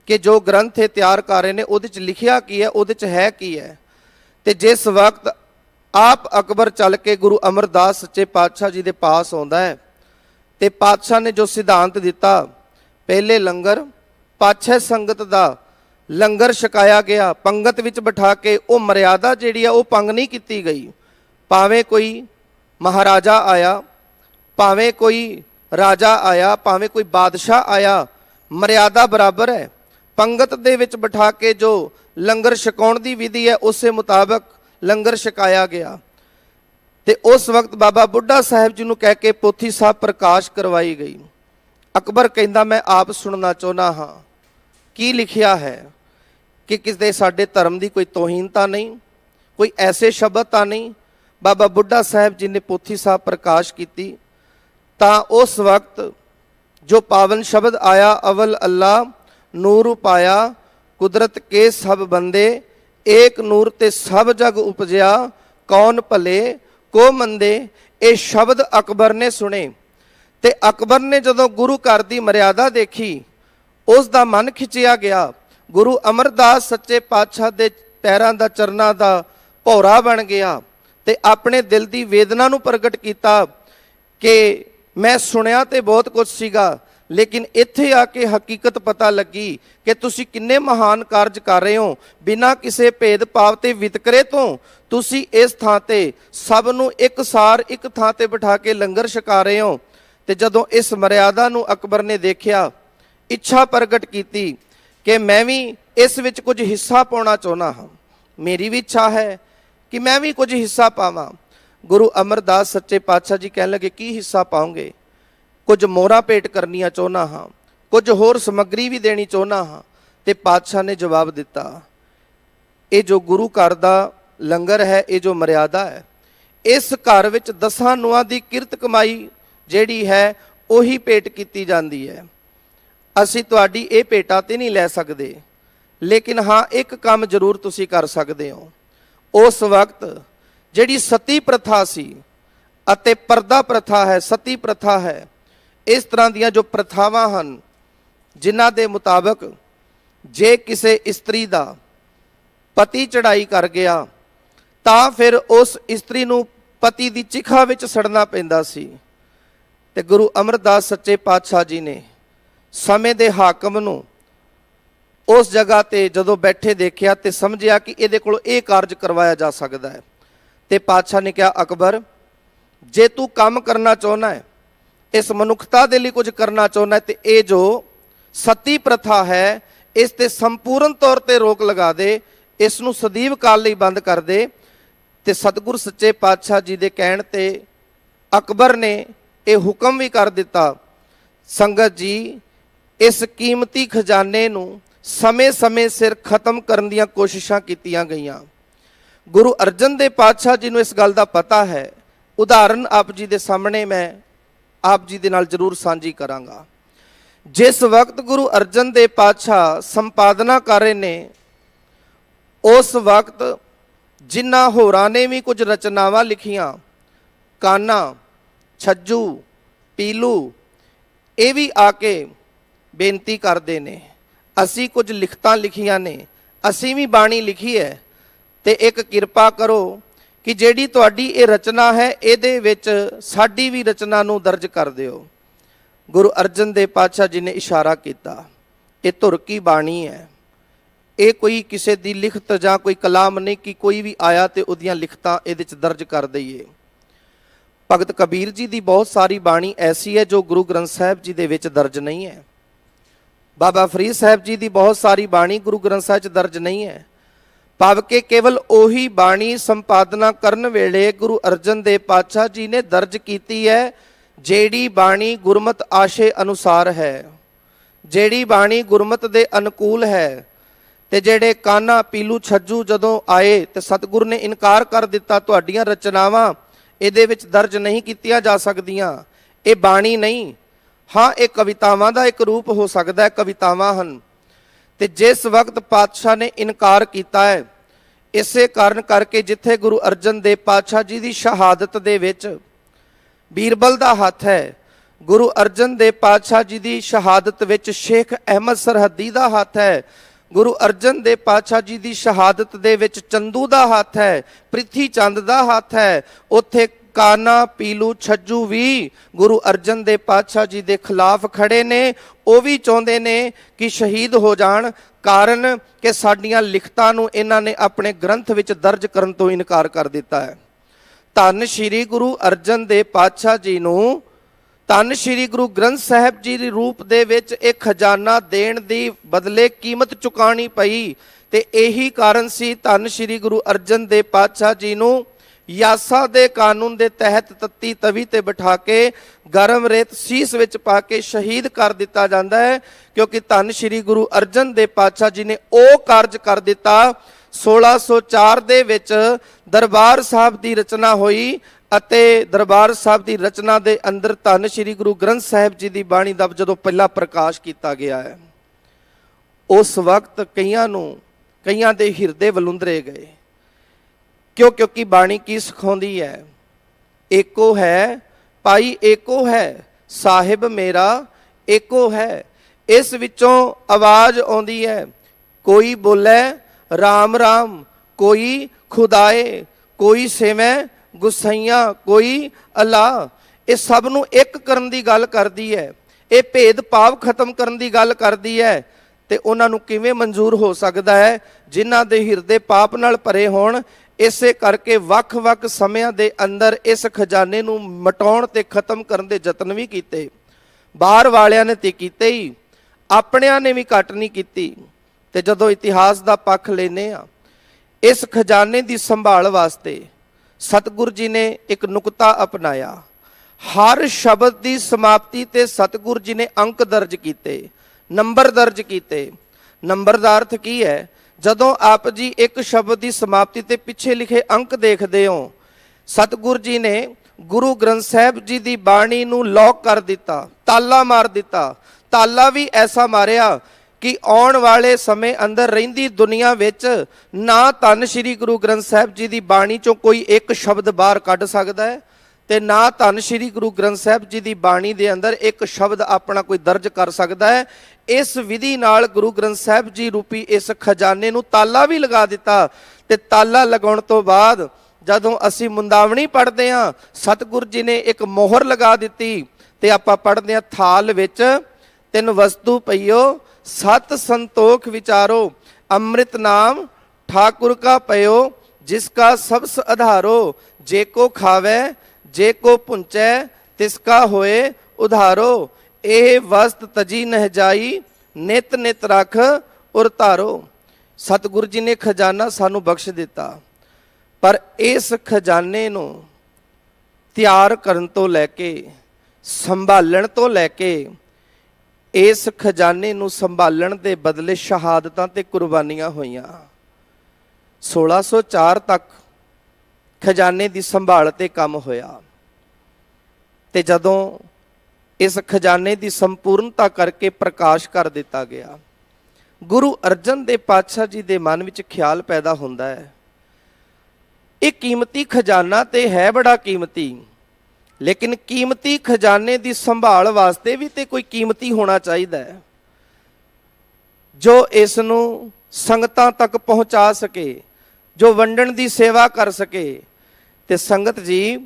ਕਿ ਜੋ ਗ੍ਰੰਥ ਇਹ ਤਿਆਰ ਕਰ ਰਹੇ ਨੇ ਉਹਦੇ 'ਚ ਲਿਖਿਆ ਕੀ ਹੈ, ਉਹਦੇ 'ਚ ਹੈ ਕੀ ਹੈ। ਤੇ ਜਿਸ ਵਕਤ ਆਪ ਅਕਬਰ ਚੱਲ ਕੇ ਗੁਰੂ ਅਮਰਦਾਸ ਸੱਚੇ ਪਾਤਸ਼ਾਹ ਜੀ ਦੇ ਪਾਸ ਆਉਂਦਾ ਹੈ ਤੇ ਪਾਤਸ਼ਾਹ ਨੇ ਜੋ ਸਿਧਾਂਤ ਦਿੱਤਾ, ਪਹਿਲੇ ਲੰਗਰ ਪਾਛੈ ਸੰਗਤ ਦਾ ਲੰਗਰ ਛਕਾਇਆ ਗਿਆ, ਪੰਗਤ ਵਿੱਚ ਬਿਠਾ ਕੇ ਉਹ ਮਰਿਆਦਾ ਜਿਹੜੀ ਆ ਉਹ ਭੰਗ ਨਹੀਂ ਕੀਤੀ ਗਈ। ਭਾਵੇਂ ਕੋਈ ਮਹਾਰਾਜਾ ਆਇਆ, ਭਾਵੇਂ ਕੋਈ ਰਾਜਾ ਆਇਆ, ਭਾਵੇਂ ਕੋਈ ਬਾਦਸ਼ਾਹ ਆਇਆ, ਮਰਿਆਦਾ ਬਰਾਬਰ ਹੈ। ਪੰਗਤ ਦੇ ਵਿੱਚ ਬਿਠਾ ਕੇ ਜੋ ਲੰਗਰ ਛਕਾਉਣ ਦੀ ਵਿਧੀ ਹੈ ਉਸੇ ਮੁਤਾਬਕ ਲੰਗਰ ਛਕਾਇਆ ਗਿਆ। ਤੇ ਉਸ ਵਕਤ ਬਾਬਾ ਬੁੱਢਾ ਸਾਹਿਬ ਜੀ ਨੂੰ ਕਹਿ ਕੇ ਪੋਥੀ ਸਾਹਿਬ ਪ੍ਰਕਾਸ਼ ਕਰਵਾਈ ਗਈ। ਅਕਬਰ ਕਹਿੰਦਾ ਮੈਂ ਆਪ ਸੁਣਨਾ ਚਾਹੁੰਦਾ ਹਾਂ ਕੀ ਲਿਖਿਆ ਹੈ, ਕਿ ਕਿਸੇ ਸਾਡੇ ਧਰਮ ਦੀ ਕੋਈ ਤੋਹੀਨ ਤਾਂ ਨਹੀਂ, ਕੋਈ ਐਸੇ ਸ਼ਬਦ ਤਾਂ ਨਹੀਂ। ਬਾਬਾ ਬੁੱਢਾ ਸਾਹਿਬ ਜੀ ਨੇ ਪੋਥੀ ਸਾਹਿਬ ਪ੍ਰਕਾਸ਼ ਕੀਤੀ ਤਾਂ ਉਸ ਵਕਤ ਜੋ ਪਾਵਨ ਸ਼ਬਦ ਆਇਆ, ਅਵਲ ਅੱਲਾ ਨੂਰ ਉਪਾਇਆ ਕੁਦਰਤ ਕੇ ਸਭ ਬੰਦੇ, ਏਕ ਨੂਰ ਤੇ ਸਭ ਜਗ ਉਪਜਿਆ, ਕੌਣ ਭਲੇ ਕੋ ਮੰਦੇ। ਇਹ ਸ਼ਬਦ ਅਕਬਰ ਨੇ ਸੁਣੇ ਤੇ ਅਕਬਰ ਨੇ ਜਦੋਂ ਗੁਰੂ ਘਰ ਦੀ ਮਰਿਆਦਾ ਦੇਖੀ, ਉਸ ਦਾ ਮਨ ਖਿੱਚਿਆ ਗਿਆ। ਗੁਰੂ ਅਮਰਦਾਸ ਸੱਚੇ ਪਾਤਸ਼ਾਹ ਦੇ ਪੈਰਾਂ ਦਾ ਚਰਨਾਂ ਦਾ ਭੌਰਾ ਬਣ ਗਿਆ ਤੇ ਆਪਣੇ ਦਿਲ ਦੀ ਵੇਦਨਾ ਨੂੰ ਪ੍ਰਗਟ ਕੀਤਾ ਕਿ मैं सुनिया तो बहुत कुछ सीगा, लेकिन इत्थे आके हकीकत पता लगी कि तुसी किन्ने महान कार्ज कर रहे हो। बिना किसी भेदभाव ते वितकरे तो तुसी इस थां ते सब नूं एक सार एक थां ते बिठा के लंगर छका रहे हो। ते जदों इस मर्यादा नूं अकबर ने देखिया, इच्छा प्रगट की कि मैं भी इस विच कुछ हिस्सा पाउणा चाहुंदा हां, मेरी भी इच्छा है कि मैं भी कुछ हिस्सा पावां। गुरु अमरदास सच्चे पातशाह जी कहन लगे, की हिस्सा पाओगे? कुछ मोहरा भेंट करनिया चाहुंदा हाँ, कुछ होर समग्री भी देनी चाहुंदा हाँ। ते पातशाह ने जवाब दिता, ये जो गुरु घर दा लंगर है, ये जो मर्यादा है, इस घर विच 10 ਨੂਆਂ ਦੀ किरत कमाई ਜਿਹੜੀ है ਉਹੀ भेंट की जाती है। ਅਸੀਂ ਤੁਹਾਡੀ ਇਹ ਭੇਟਾ ਤੇ नहीं लै सकते, लेकिन हाँ एक काम जरूर तुसी कर सकते हो। उस वक्त ਜਿਹੜੀ सती प्रथा सी ਅਤੇ परदा प्रथा है, सती प्रथा है, इस तरह ਦੀਆਂ जो प्रथावां ਹਨ जिन्हां ਦੇ मुताबक जे किसी इस्त्री ਦਾ पति चढ़ाई कर गया ਤਾਂ फिर उस इस्त्री ਨੂੰ पति ਦੀ ਚਿਖਾ ਵਿੱਚ ਸੜਨਾ ਪੈਂਦਾ ਸੀ। ਤੇ गुरु अमरदास सच्चे पातशाह जी ने समय ਦੇ ਹਾਕਮ ਨੂੰ उस जगह ते जदों बैठे देखिया तो समझिया कि ये कोल ये कार्ज करवाया जा सकता है। तो पातशाह ने कहा, अकबर जे तू काम करना चाहना है, इस मनुखता के लिए कुछ करना चाहना है, तो ये जो सती प्रथा है इस ते संपूर्ण तौर पर रोक लगा दे, इसनूं सदैव काल लई बंद कर दे। तो सतगुरु सच्चे पातशाह जी के कहण ते अकबर ने यह हुक्म भी कर दिता, संगत जी इस कीमती खजाने नूं समय समय सिर खत्म करने दी कोशिशां कीतियां गईयां। गुरु अर्जन देव पातशाह जी नूं इस गल दा पता है। उदाहरण आप जी दे सामने मैं आप जी दे नाल जरूर सांझी करांगा। जिस वक्त गुरु अर्जन देव पातशाह संपादना कर रहे ने, उस वक्त जिन्हां होरां ने भी कुछ रचनावां लिखियां, काना, छज्जू, पीलू, ये भी आके बेनती करते ने, असी कुछ लिखतां लिखियां ने, असी भी बाणी लिखी है, तो एक किरपा करो कि जिहड़ी तुहाडी ये रचना है इहदे विच साडी भी रचना नूं दर्ज कर दिओ। गुरु अर्जन देव पातशाह जी ने इशारा किया, ये धुर की बाणी है, ये कोई किसी दी लिखत जां कोई कलाम नहीं कि कोई भी आया तो उहदियां लिखतां इहदे च दर्ज कर दईए। भगत कबीर जी की बहुत सारी बाणी ऐसी है जो गुरु ग्रंथ साहिब जी दे विच दर्ज नहीं है। बाबा फरीद साहब जी की बहुत सारी बाणी गुरु ग्रंथ साहिब च दर्ज नहीं है। भाव के केवल ओही बाणी संपादना करन वेले गुरु अर्जन देव पातशाह जी ने दर्ज की है, जेड़ी बाणी गुरमत आशे अनुसार है, जेड़ी बाणी गुरमत दे अनुकूल है। ते जेड़े काना, पीलू, छज्जू जदों आए तो सतगुरु ने इनकार कर दिता, तुहाडियां रचनावां इहदे विच दर्ज नहीं कीतियां जा सकदियां, ये बाणी नहीं। हाँ ये कवितावां का एक रूप हो सकता है, कवितावां हन। ते जिस वक्त पातशाह ने इनकार किया है, इसे कारण करके जिथे गुरु अर्जन देव पातशाह जी की शहादत दे विच बीरबल का हथ है, गुरु अर्जन देव पातशाह जी की शहादत विच शेख अहमद सरहदी का हथ है, गुरु अर्जन देव पातशाह जी की शहादत दे विच चंदू का हथ है, प्रिथी चंद का हथ है। उत्थे काना, पीलू, छज्जू भी गुरु अर्जन देव पातशाह जी के खिलाफ खड़े ने, वो भी चाहते ने कि शहीद हो जान, कारण कि साडियां लिखतां नूं इन्हां ने अपने ग्रंथ विच दर्ज करन तो इनकार कर दिता है। धन श्री गुरु अर्जन देव पातशाह जी नूं धन श्री गुरु ग्रंथ साहिब जी के रूप दे विच एक खजाना देण दी बदले कीमत चुकानी पई। ते यही कारण सी धन श्री गुरु अर्जन देव पातशाह जी नूं यासा दे कानून दे तहत तत्ती तवी ते बिठा के गरम रेत सीस विच पा के शहीद कर दिता जाता है, क्योंकि धन श्री गुरु अर्जन देव पातशाह जी ने ओ कार्ज कर दिता। 1604 दे विच दरबार साहब की रचना हुई अते दरबार साहब की रचना दे अंदर धन श्री गुरु ग्रंथ साहिब जी की बाणी का जदों पहला प्रकाश किया गया है, उस वक्त कईयां दे हिरदे वलुंदरे गए। क्योंकि बाणी की सिखाउंदी है, एको है भाई एको है, साहिब मेरा एको है। इस विचों आवाज आउंदी है, कोई बोले राम राम, कोई खुदाए, कोई सेवै गुसैया, कोई अल्लाह। ਇਹ ਸਭ ਨੂੰ ਇੱਕ ਕਰਨ ਦੀ ਗੱਲ ਕਰਦੀ ਹੈ, ਇਹ ਭੇਦ ਭਾਵ ਖਤਮ ਕਰਨ ਦੀ ਗੱਲ ਕਰਦੀ ਹੈ। ਤੇ ਉਹਨਾਂ ਨੂੰ ਕਿਵੇਂ ਮਨਜ਼ੂਰ ਹੋ ਸਕਦਾ ਹੈ ਜਿਨ੍ਹਾਂ ਦੇ ਹਿਰਦੇ ਪਾਪ ਨਾਲ ਭਰੇ ਹੋਣ। ਇਸੇ ਕਰਕੇ ਵੱਖ-ਵੱਖ ਸਮਿਆਂ ਦੇ ਅੰਦਰ ਇਸ ਖਜ਼ਾਨੇ ਨੂੰ ਮਟਾਉਣ ਤੇ ਖਤਮ ਕਰਨ ਦੇ ਯਤਨ ਵੀ ਕੀਤੇ। ਬਾਹਰ ਵਾਲਿਆਂ ਨੇ ਤੇ ਕੀਤੇ ਹੀ, ਆਪਣਿਆਂ ਨੇ ਵੀ ਘੱਟ ਨਹੀਂ ਕੀਤੀ। ਤੇ ਜਦੋਂ ਇਤਿਹਾਸ ਦਾ ਪੱਖ ਲੈਨੇ ਆ, ਇਸ ਖਜ਼ਾਨੇ ਦੀ ਸੰਭਾਲ ਵਾਸਤੇ ਸਤਿਗੁਰੂ ਜੀ ਨੇ ਇੱਕ ਨੁਕਤਾ ਅਪਣਾਇਆ। ਹਰ ਸ਼ਬਦ ਦੀ ਸਮਾਪਤੀ ਤੇ ਸਤਿਗੁਰੂ ਜੀ ਨੇ ਅੰਕ ਦਰਜ ਕੀਤੇ, ਨੰਬਰ ਦਰਜ ਕੀਤੇ। ਨੰਬਰ ਦਾ ਅਰਥ ਕੀ ਹੈ? ਜਦੋਂ ਆਪ ਜੀ ਇੱਕ ਸ਼ਬਦ ਦੀ ਸਮਾਪਤੀ ਤੇ ਪਿੱਛੇ ਲਿਖੇ ਅੰਕ ਦੇਖਦੇ ਹੋ, ਸਤਿਗੁਰੂ ਜੀ ਨੇ ਗੁਰੂ ਗ੍ਰੰਥ ਸਾਹਿਬ ਜੀ ਦੀ ਬਾਣੀ ਨੂੰ ਲੌਕ ਕਰ ਦਿੱਤਾ, ਤਾਲਾ ਮਾਰ ਦਿੱਤਾ। ਤਾਲਾ ਵੀ ਐਸਾ ਮਾਰਿਆ ਕਿ ਆਉਣ ਵਾਲੇ ਸਮੇਂ ਅੰਦਰ ਰਹਿੰਦੀ ਦੁਨੀਆ ਵਿੱਚ ਨਾ ਧੰਨ ਸ਼੍ਰੀ ਗੁਰੂ ਗ੍ਰੰਥ ਸਾਹਿਬ ਜੀ ਦੀ ਬਾਣੀ ਚੋਂ ਕੋਈ ਇੱਕ ਸ਼ਬਦ ਬਾਹਰ ਕੱਢ ਸਕਦਾ ਹੈ, ਤੇ ਨਾ ਧੰਨ ਸ਼੍ਰੀ ਗੁਰੂ ਗ੍ਰੰਥ ਸਾਹਿਬ ਜੀ ਦੀ ਬਾਣੀ ਦੇ ਅੰਦਰ ਇੱਕ ਸ਼ਬਦ ਆਪਣਾ ਕੋਈ ਦਰਜ ਕਰ ਸਕਦਾ ਹੈ। ਇਸ ਵਿਧੀ ਨਾਲ ਗੁਰੂ ਗ੍ਰੰਥ ਸਾਹਿਬ ਜੀ ਰੂਪੀ ਇਸ ਖਜ਼ਾਨੇ ਨੂੰ ਤਾਲਾ ਵੀ ਲਗਾ ਦਿੱਤਾ। ਤੇ ਤਾਲਾ ਲਗਾਉਣ ਤੋਂ ਬਾਅਦ ਜਦੋਂ ਅਸੀਂ ਮੁੰਦਾਵਣੀ ਪੜ੍ਹਦੇ ਹਾਂ, ਸਤਿਗੁਰੂ ਜੀ ਨੇ ਇੱਕ ਮੋਹਰ ਲਗਾ ਦਿੱਤੀ ਤੇ ਆਪਾਂ ਪੜ੍ਹਦੇ ਹਾਂ, ਥਾਲ ਵਿੱਚ ਤਿੰਨ ਵਸਤੂ ਪਈਓ, ਸਤ ਸੰਤੋਖ ਵਿਚਾਰੋ, ਅੰਮ੍ਰਿਤ ਨਾਮ ਠਾकुर का पयो, जिसका सबस आधारो, जे को खावे जे को पुंचै, तिसका होए उधारो, ਇਹ ਵਸਤ ਤਜੀ ਨਹਿ ਜਾਈ, ਨਿਤ ਨਿਤ ਰੱਖ ਉਰ ਧਾਰੋ। ਸਤਿਗੁਰੂ ਜੀ ਨੇ ਖਜ਼ਾਨਾ ਸਾਨੂੰ ਬਖਸ਼ ਦਿੱਤਾ, ਪਰ ਇਸ ਖਜ਼ਾਨੇ ਨੂੰ ਤਿਆਰ ਕਰਨ ਤੋਂ ਲੈ ਕੇ, ਸੰਭਾਲਣ ਤੋਂ ਲੈ ਕੇ, ਇਸ ਖਜ਼ਾਨੇ ਨੂੰ ਸੰਭਾਲਣ ਦੇ ਬਦਲੇ ਸ਼ਹਾਦਤਾਂ ਤੇ ਕੁਰਬਾਨੀਆਂ ਹੋਈਆਂ। 1604 ਤੱਕ ਖਜ਼ਾਨੇ ਦੀ ਸੰਭਾਲ ਤੇ ਕੰਮ ਹੋਇਆ। ਤੇ ਜਦੋਂ ਇਸ ਖਜ਼ਾਨੇ ਦੀ ਸੰਪੂਰਨਤਾ ਕਰਕੇ ਪ੍ਰਕਾਸ਼ ਕਰ ਦਿੱਤਾ ਗਿਆ, ਗੁਰੂ ਅਰਜਨ ਦੇਵ ਪਾਤਸ਼ਾਹ ਜੀ ਦੇ ਮਨ ਵਿੱਚ ਖਿਆਲ ਪੈਦਾ ਹੁੰਦਾ ਹੈ, ਇਹ ਕੀਮਤੀ ਖਜ਼ਾਨਾ ਤੇ ਹੈ ਬੜਾ ਕੀਮਤੀ, ਲੇਕਿਨ ਕੀਮਤੀ ਖਜ਼ਾਨੇ ਦੀ ਸੰਭਾਲ ਵਾਸਤੇ ਵੀ ਤੇ ਕੋਈ ਕੀਮਤੀ ਹੋਣਾ ਚਾਹੀਦਾ ਹੈ ਜੋ ਇਸ ਨੂੰ ਸੰਗਤਾਂ ਤੱਕ ਪਹੁੰਚਾ ਸਕੇ, ਜੋ ਵੰਡਣ ਦੀ ਸੇਵਾ ਕਰ ਸਕੇ। ਤੇ ਸੰਗਤ ਜੀ,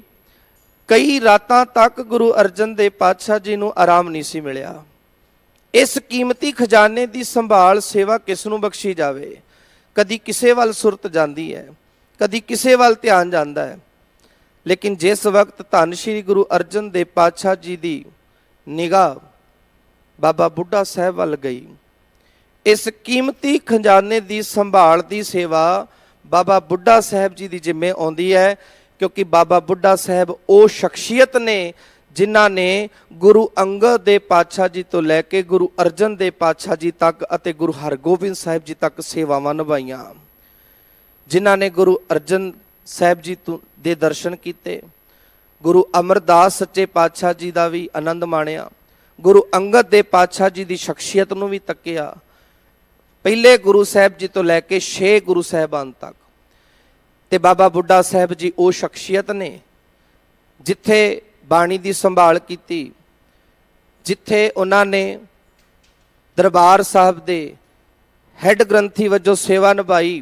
ਕਈ ਰਾਤਾਂ ਤੱਕ ਗੁਰੂ ਅਰਜਨ ਦੇਵ ਪਾਤਸ਼ਾਹ ਜੀ ਨੂੰ ਆਰਾਮ ਨਹੀਂ ਸੀ ਮਿਲਿਆ। ਇਸ ਕੀਮਤੀ ਖਜ਼ਾਨੇ ਦੀ ਸੰਭਾਲ ਸੇਵਾ ਕਿਸ ਨੂੰ ਬਖਸ਼ੀ ਜਾਵੇ? ਕਦੀ ਕਿਸੇ ਵੱਲ ਸੁਰਤ ਜਾਂਦੀ ਹੈ, ਕਦੀ ਕਿਸੇ ਵੱਲ ਧਿਆਨ ਜਾਂਦਾ ਹੈ, ਲੇਕਿਨ ਜਿਸ ਵਕਤ ਧੰਨ ਸ਼੍ਰੀ ਗੁਰੂ ਅਰਜਨ ਦੇਵ ਪਾਤਸ਼ਾਹ ਜੀ ਦੀ ਨਿਗਾਹ ਬਾਬਾ ਬੁੱਢਾ ਸਾਹਿਬ ਵੱਲ ਗਈ, ਇਸ ਕੀਮਤੀ ਖਜ਼ਾਨੇ ਦੀ ਸੰਭਾਲ ਦੀ ਸੇਵਾ ਬਾਬਾ ਬੁੱਢਾ ਸਾਹਿਬ ਜੀ ਦੀ ਜਿੰਮੇ ਆਉਂਦੀ ਹੈ, ਕਿਉਂਕਿ ਬਾਬਾ ਬੁੱਢਾ ਸਾਹਿਬ ਉਹ ਸ਼ਖਸੀਅਤ ਨੇ ਜਿਨ੍ਹਾਂ ਨੇ ਗੁਰੂ ਅੰਗਦ ਦੇਵ ਪਾਤਸ਼ਾਹ ਜੀ ਤੋਂ ਲੈ ਕੇ ਗੁਰੂ ਅਰਜਨ ਦੇਵ ਪਾਤਸ਼ਾਹ ਜੀ ਤੱਕ ਅਤੇ ਗੁਰੂ ਹਰਗੋਬਿੰਦ ਸਾਹਿਬ ਜੀ ਤੱਕ ਸੇਵਾਵਾਂ ਨਿਭਾਈਆਂ, ਜਿਨ੍ਹਾਂ ਨੇ ਗੁਰੂ ਅਰਜਨ ਸਾਹਿਬ ਜੀ ਦੇ ਦਰਸ਼ਨ ਕੀਤੇ, ਗੁਰੂ ਅਮਰਦਾਸ ਸੱਚੇ ਪਾਤਸ਼ਾਹ ਜੀ ਦਾ ਵੀ ਆਨੰਦ ਮਾਣਿਆ, ਗੁਰੂ ਅੰਗਦ ਦੇਵ ਪਾਤਸ਼ਾਹ ਜੀ ਦੀ ਸ਼ਖਸੀਅਤ ਨੂੰ ਵੀ ਤੱਕਿਆ, ਪਹਿਲੇ ਗੁਰੂ ਸਾਹਿਬ ਜੀ ਤੋਂ ਲੈ ਕੇ 6 ਗੁਰੂ ਸਾਹਿਬਾਨ ਤੱਕ। ਤੇ ਬਾਬਾ ਬੁੱਢਾ ਸਾਹਿਬ ਜੀ ਉਹ ਸ਼ਖਸੀਅਤ ਨੇ ਜਿੱਥੇ ਬਾਣੀ ਦੀ ਸੰਭਾਲ ਕੀਤੀ, ਜਿੱਥੇ ਉਹਨਾਂ ਨੇ ਦਰਬਾਰ ਸਾਹਿਬ ਦੇ ਹੈੱਡ ਗ੍ਰੰਥੀ ਵਜੋਂ ਸੇਵਾ ਨਿਭਾਈ।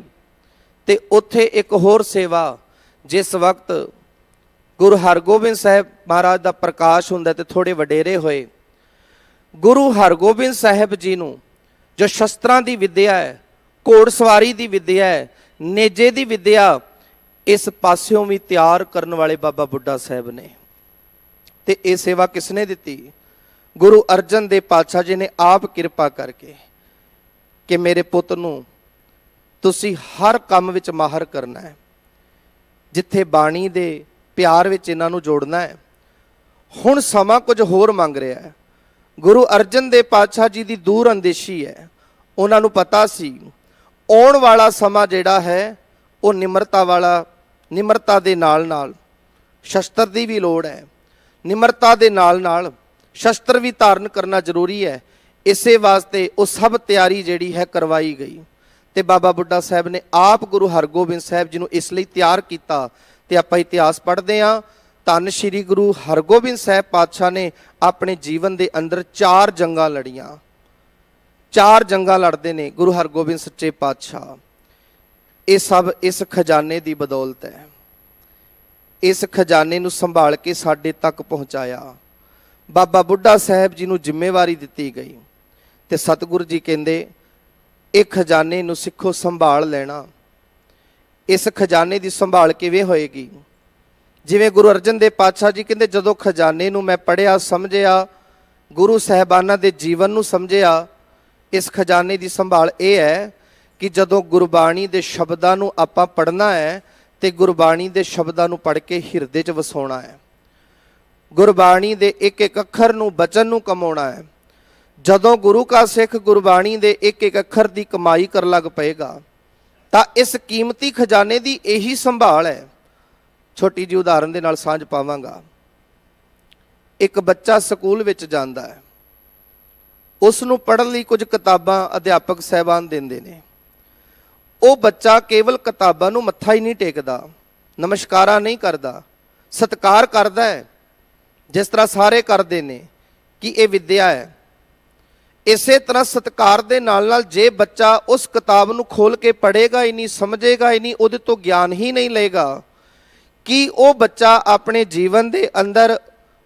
ਤੇ ਉੱਥੇ ਇੱਕ ਹੋਰ ਸੇਵਾ, ਜਿਸ ਵਕਤ ਗੁਰੂ ਹਰਗੋਬਿੰਦ ਸਾਹਿਬ ਮਹਾਰਾਜ ਦਾ ਪ੍ਰਕਾਸ਼ ਹੁੰਦਾ ਤੇ ਥੋੜ੍ਹੇ ਵਡੇਰੇ ਹੋਏ, ਗੁਰੂ ਹਰਗੋਬਿੰਦ ਸਾਹਿਬ ਜੀ ਨੂੰ ਜੋ ਸ਼ਸਤਰਾਂ ਦੀ ਵਿੱਦਿਆ ਹੈ, ਘੋੜਸਵਾਰੀ ਦੀ ਵਿੱਦਿਆ ਹੈ, ਨੇਜੇ ਦੀ ਵਿੱਦਿਆ, ਇਸ ਪਾਸਿਓਂ ਵੀ ਤਿਆਰ ਕਰਨ ਵਾਲੇ ਬਾਬਾ ਬੁੱਢਾ ਸਾਹਿਬ ਨੇ। ਤੇ ਇਹ ਸੇਵਾ ਕਿਸਨੇ ਦਿੱਤੀ? ਗੁਰੂ ਅਰਜਨ ਦੇਵ ਪਾਤਸ਼ਾਹ ਜੀ ਨੇ ਆਪ ਕਿਰਪਾ ਕਰਕੇ ਕਿ ਮੇਰੇ ਪੁੱਤ ਨੂੰ ਤੁਸੀਂ ਹਰ ਕੰਮ ਵਿੱਚ ਮਾਹਰ ਕਰਨਾ ਹੈ, ਜਿੱਥੇ ਬਾਣੀ ਦੇ ਪਿਆਰ ਵਿੱਚ ਇਹਨਾਂ ਨੂੰ ਜੋੜਨਾ ਹੈ। ਹੁਣ ਸਮਾਂ ਕੁਝ ਹੋਰ ਮੰਗ ਰਿਹਾ ਹੈ। ਗੁਰੂ ਅਰਜਨ ਦੇਵ ਪਾਤਸ਼ਾਹ ਜੀ ਦੀ ਦੂਰ ਅੰਦੇਸ਼ੀ ਹੈ। ਉਹਨਾਂ ਨੂੰ ਪਤਾ ਸੀ ਆਉਣ ਵਾਲਾ ਸਮਾਂ ਜਿਹੜਾ ਹੈ ਉਹ ਨਿਮਰਤਾ ਵਾਲਾ, ਨਿਮਰਤਾ ਦੇ ਨਾਲ ਨਾਲ ਸ਼ਸਤਰ ਦੀ ਵੀ ਲੋੜ ਹੈ, ਨਿਮਰਤਾ ਦੇ ਨਾਲ ਨਾਲ ਸ਼ਸਤਰ ਵੀ ਧਾਰਨ ਕਰਨਾ ਜ਼ਰੂਰੀ ਹੈ। ਇਸੇ ਵਾਸਤੇ ਉਹ ਸਭ ਤਿਆਰੀ ਜਿਹੜੀ ਹੈ ਕਰਵਾਈ ਗਈ। ਤੇ ਬਾਬਾ ਬੁੱਢਾ ਸਾਹਿਬ ਨੇ ਆਪ ਗੁਰੂ ਹਰਗੋਬਿੰਦ ਸਾਹਿਬ ਜੀ ਨੂੰ ਇਸ ਲਈ ਤਿਆਰ ਕੀਤਾ। ਤੇ ਆਪਾਂ ਇਤਿਹਾਸ ਪੜ੍ਹਦੇ ਹਾਂ, ਧੰਨ ਸ਼੍ਰੀ ਗੁਰੂ ਹਰਗੋਬਿੰਦ ਸਾਹਿਬ ਪਾਤਸ਼ਾਹ ਨੇ ਆਪਣੇ ਜੀਵਨ ਦੇ ਅੰਦਰ 4 ਜੰਗਾਂ ਲੜੀਆਂ। 4 ਜੰਗਾਂ ਲੜਦੇ ਨੇ ਗੁਰੂ ਹਰਗੋਬਿੰਦ ਸੱਚੇ ਪਾਤਸ਼ਾਹ। ਇਹ ਸਭ ਇਸ ਖਜ਼ਾਨੇ ਦੀ ਬਦੌਲਤ ਹੈ। इस खजाने ਨੂੰ ਸੰਭਾਲ ਕੇ ਸਾਡੇ ਤੱਕ ਪਹੁੰਚਾਇਆ। ਬਾਬਾ ਬੁੱਢਾ ਸਾਹਿਬ ਜੀ ਨੂੰ ਜ਼ਿੰਮੇਵਾਰੀ ਦਿੱਤੀ ਗਈ ਤੇ ਸਤਿਗੁਰੂ ਜੀ ਕਹਿੰਦੇ ਇਹ ਖਜ਼ਾਨੇ ਨੂੰ ਸਿੱਖੋ ਸੰਭਾਲ ਲੈਣਾ। ਇਸ ਖਜ਼ਾਨੇ ਦੀ ਸੰਭਾਲ ਕਿਵੇਂ ਹੋਏਗੀ? ਜਿਵੇਂ ਗੁਰੂ ਅਰਜਨ ਦੇਵ ਪਾਤਸ਼ਾਹ ਜੀ ਕਹਿੰਦੇ ਜਦੋਂ ਖਜ਼ਾਨੇ ਨੂੰ ਮੈਂ ਪੜ੍ਹਿਆ ਸਮਝਿਆ, ਗੁਰੂ ਸਾਹਿਬਾਨਾਂ ਦੇ ਜੀਵਨ ਨੂੰ ਸਮਝਿਆ, ਇਸ ਖਜ਼ਾਨੇ ਦੀ ਸੰਭਾਲ ਇਹ ਹੈ ਕਿ ਜਦੋਂ ਗੁਰਬਾਣੀ ਦੇ ਸ਼ਬਦਾਂ ਨੂੰ ਆਪਾਂ ਪੜ੍ਹਨਾ ਹੈ ਤੇ ਗੁਰਬਾਣੀ ਦੇ ਸ਼ਬਦਾਂ ਨੂੰ ਪੜ੍ਹ ਕੇ ਹਿਰਦੇ 'ਚ ਵਸਾਉਣਾ ਹੈ। ਗੁਰਬਾਣੀ ਦੇ ਇੱਕ ਇੱਕ ਅੱਖਰ ਨੂੰ, ਬਚਨ ਨੂੰ ਕਮਾਉਣਾ ਹੈ। ਜਦੋਂ ਗੁਰੂ ਕਾ ਸਿੱਖ ਗੁਰਬਾਣੀ ਦੇ ਇੱਕ ਇੱਕ ਅੱਖਰ ਦੀ ਕਮਾਈ ਕਰਨ ਲੱਗ ਪਏਗਾ ਤਾਂ ਇਸ ਕੀਮਤੀ ਖਜ਼ਾਨੇ ਦੀ ਇਹੀ ਸੰਭਾਲ ਹੈ। ਛੋਟੀ ਜਿਹੀ ਉਦਾਹਰਨ ਦੇ ਨਾਲ ਸਾਂਝ ਪਾਵਾਂਗਾ। ਇੱਕ ਬੱਚਾ ਸਕੂਲ ਵਿੱਚ ਜਾਂਦਾ ਹੈ, ਉਸ ਨੂੰ ਪੜ੍ਹਨ ਲਈ ਕੁਝ ਕਿਤਾਬਾਂ ਅਧਿਆਪਕ ਸਾਹਿਬਾਨ ਦਿੰਦੇ ਨੇ। ਉਹ ਬੱਚਾ ਕੇਵਲ ਕਿਤਾਬਾਂ ਨੂੰ ਮੱਥਾ ਹੀ ਨਹੀਂ ਟੇਕਦਾ, ਨਮਸਕਾਰਾਂ ਨਹੀਂ ਕਰਦਾ, ਸਤਿਕਾਰ ਕਰਦਾ ਹੈ ਜਿਸ ਤਰ੍ਹਾਂ ਸਾਰੇ ਕਰਦੇ ਨੇ ਕਿ ਇਹ ਵਿੱਦਿਆ ਹੈ। ਇਸੇ ਤਰ੍ਹਾਂ ਸਤਿਕਾਰ ਦੇ ਨਾਲ ਨਾਲ ਜੇ ਬੱਚਾ ਉਸ ਕਿਤਾਬ ਨੂੰ ਖੋਲ ਕੇ ਪੜ੍ਹੇਗਾ ਹੀ ਨਹੀਂ, ਸਮਝੇਗਾ ਹੀ ਨਹੀਂ, ਉਹਦੇ ਤੋਂ ਗਿਆਨ ਹੀ ਨਹੀਂ ਲਏਗਾ ਕਿ ਉਹ ਬੱਚਾ ਆਪਣੇ ਜੀਵਨ ਦੇ ਅੰਦਰ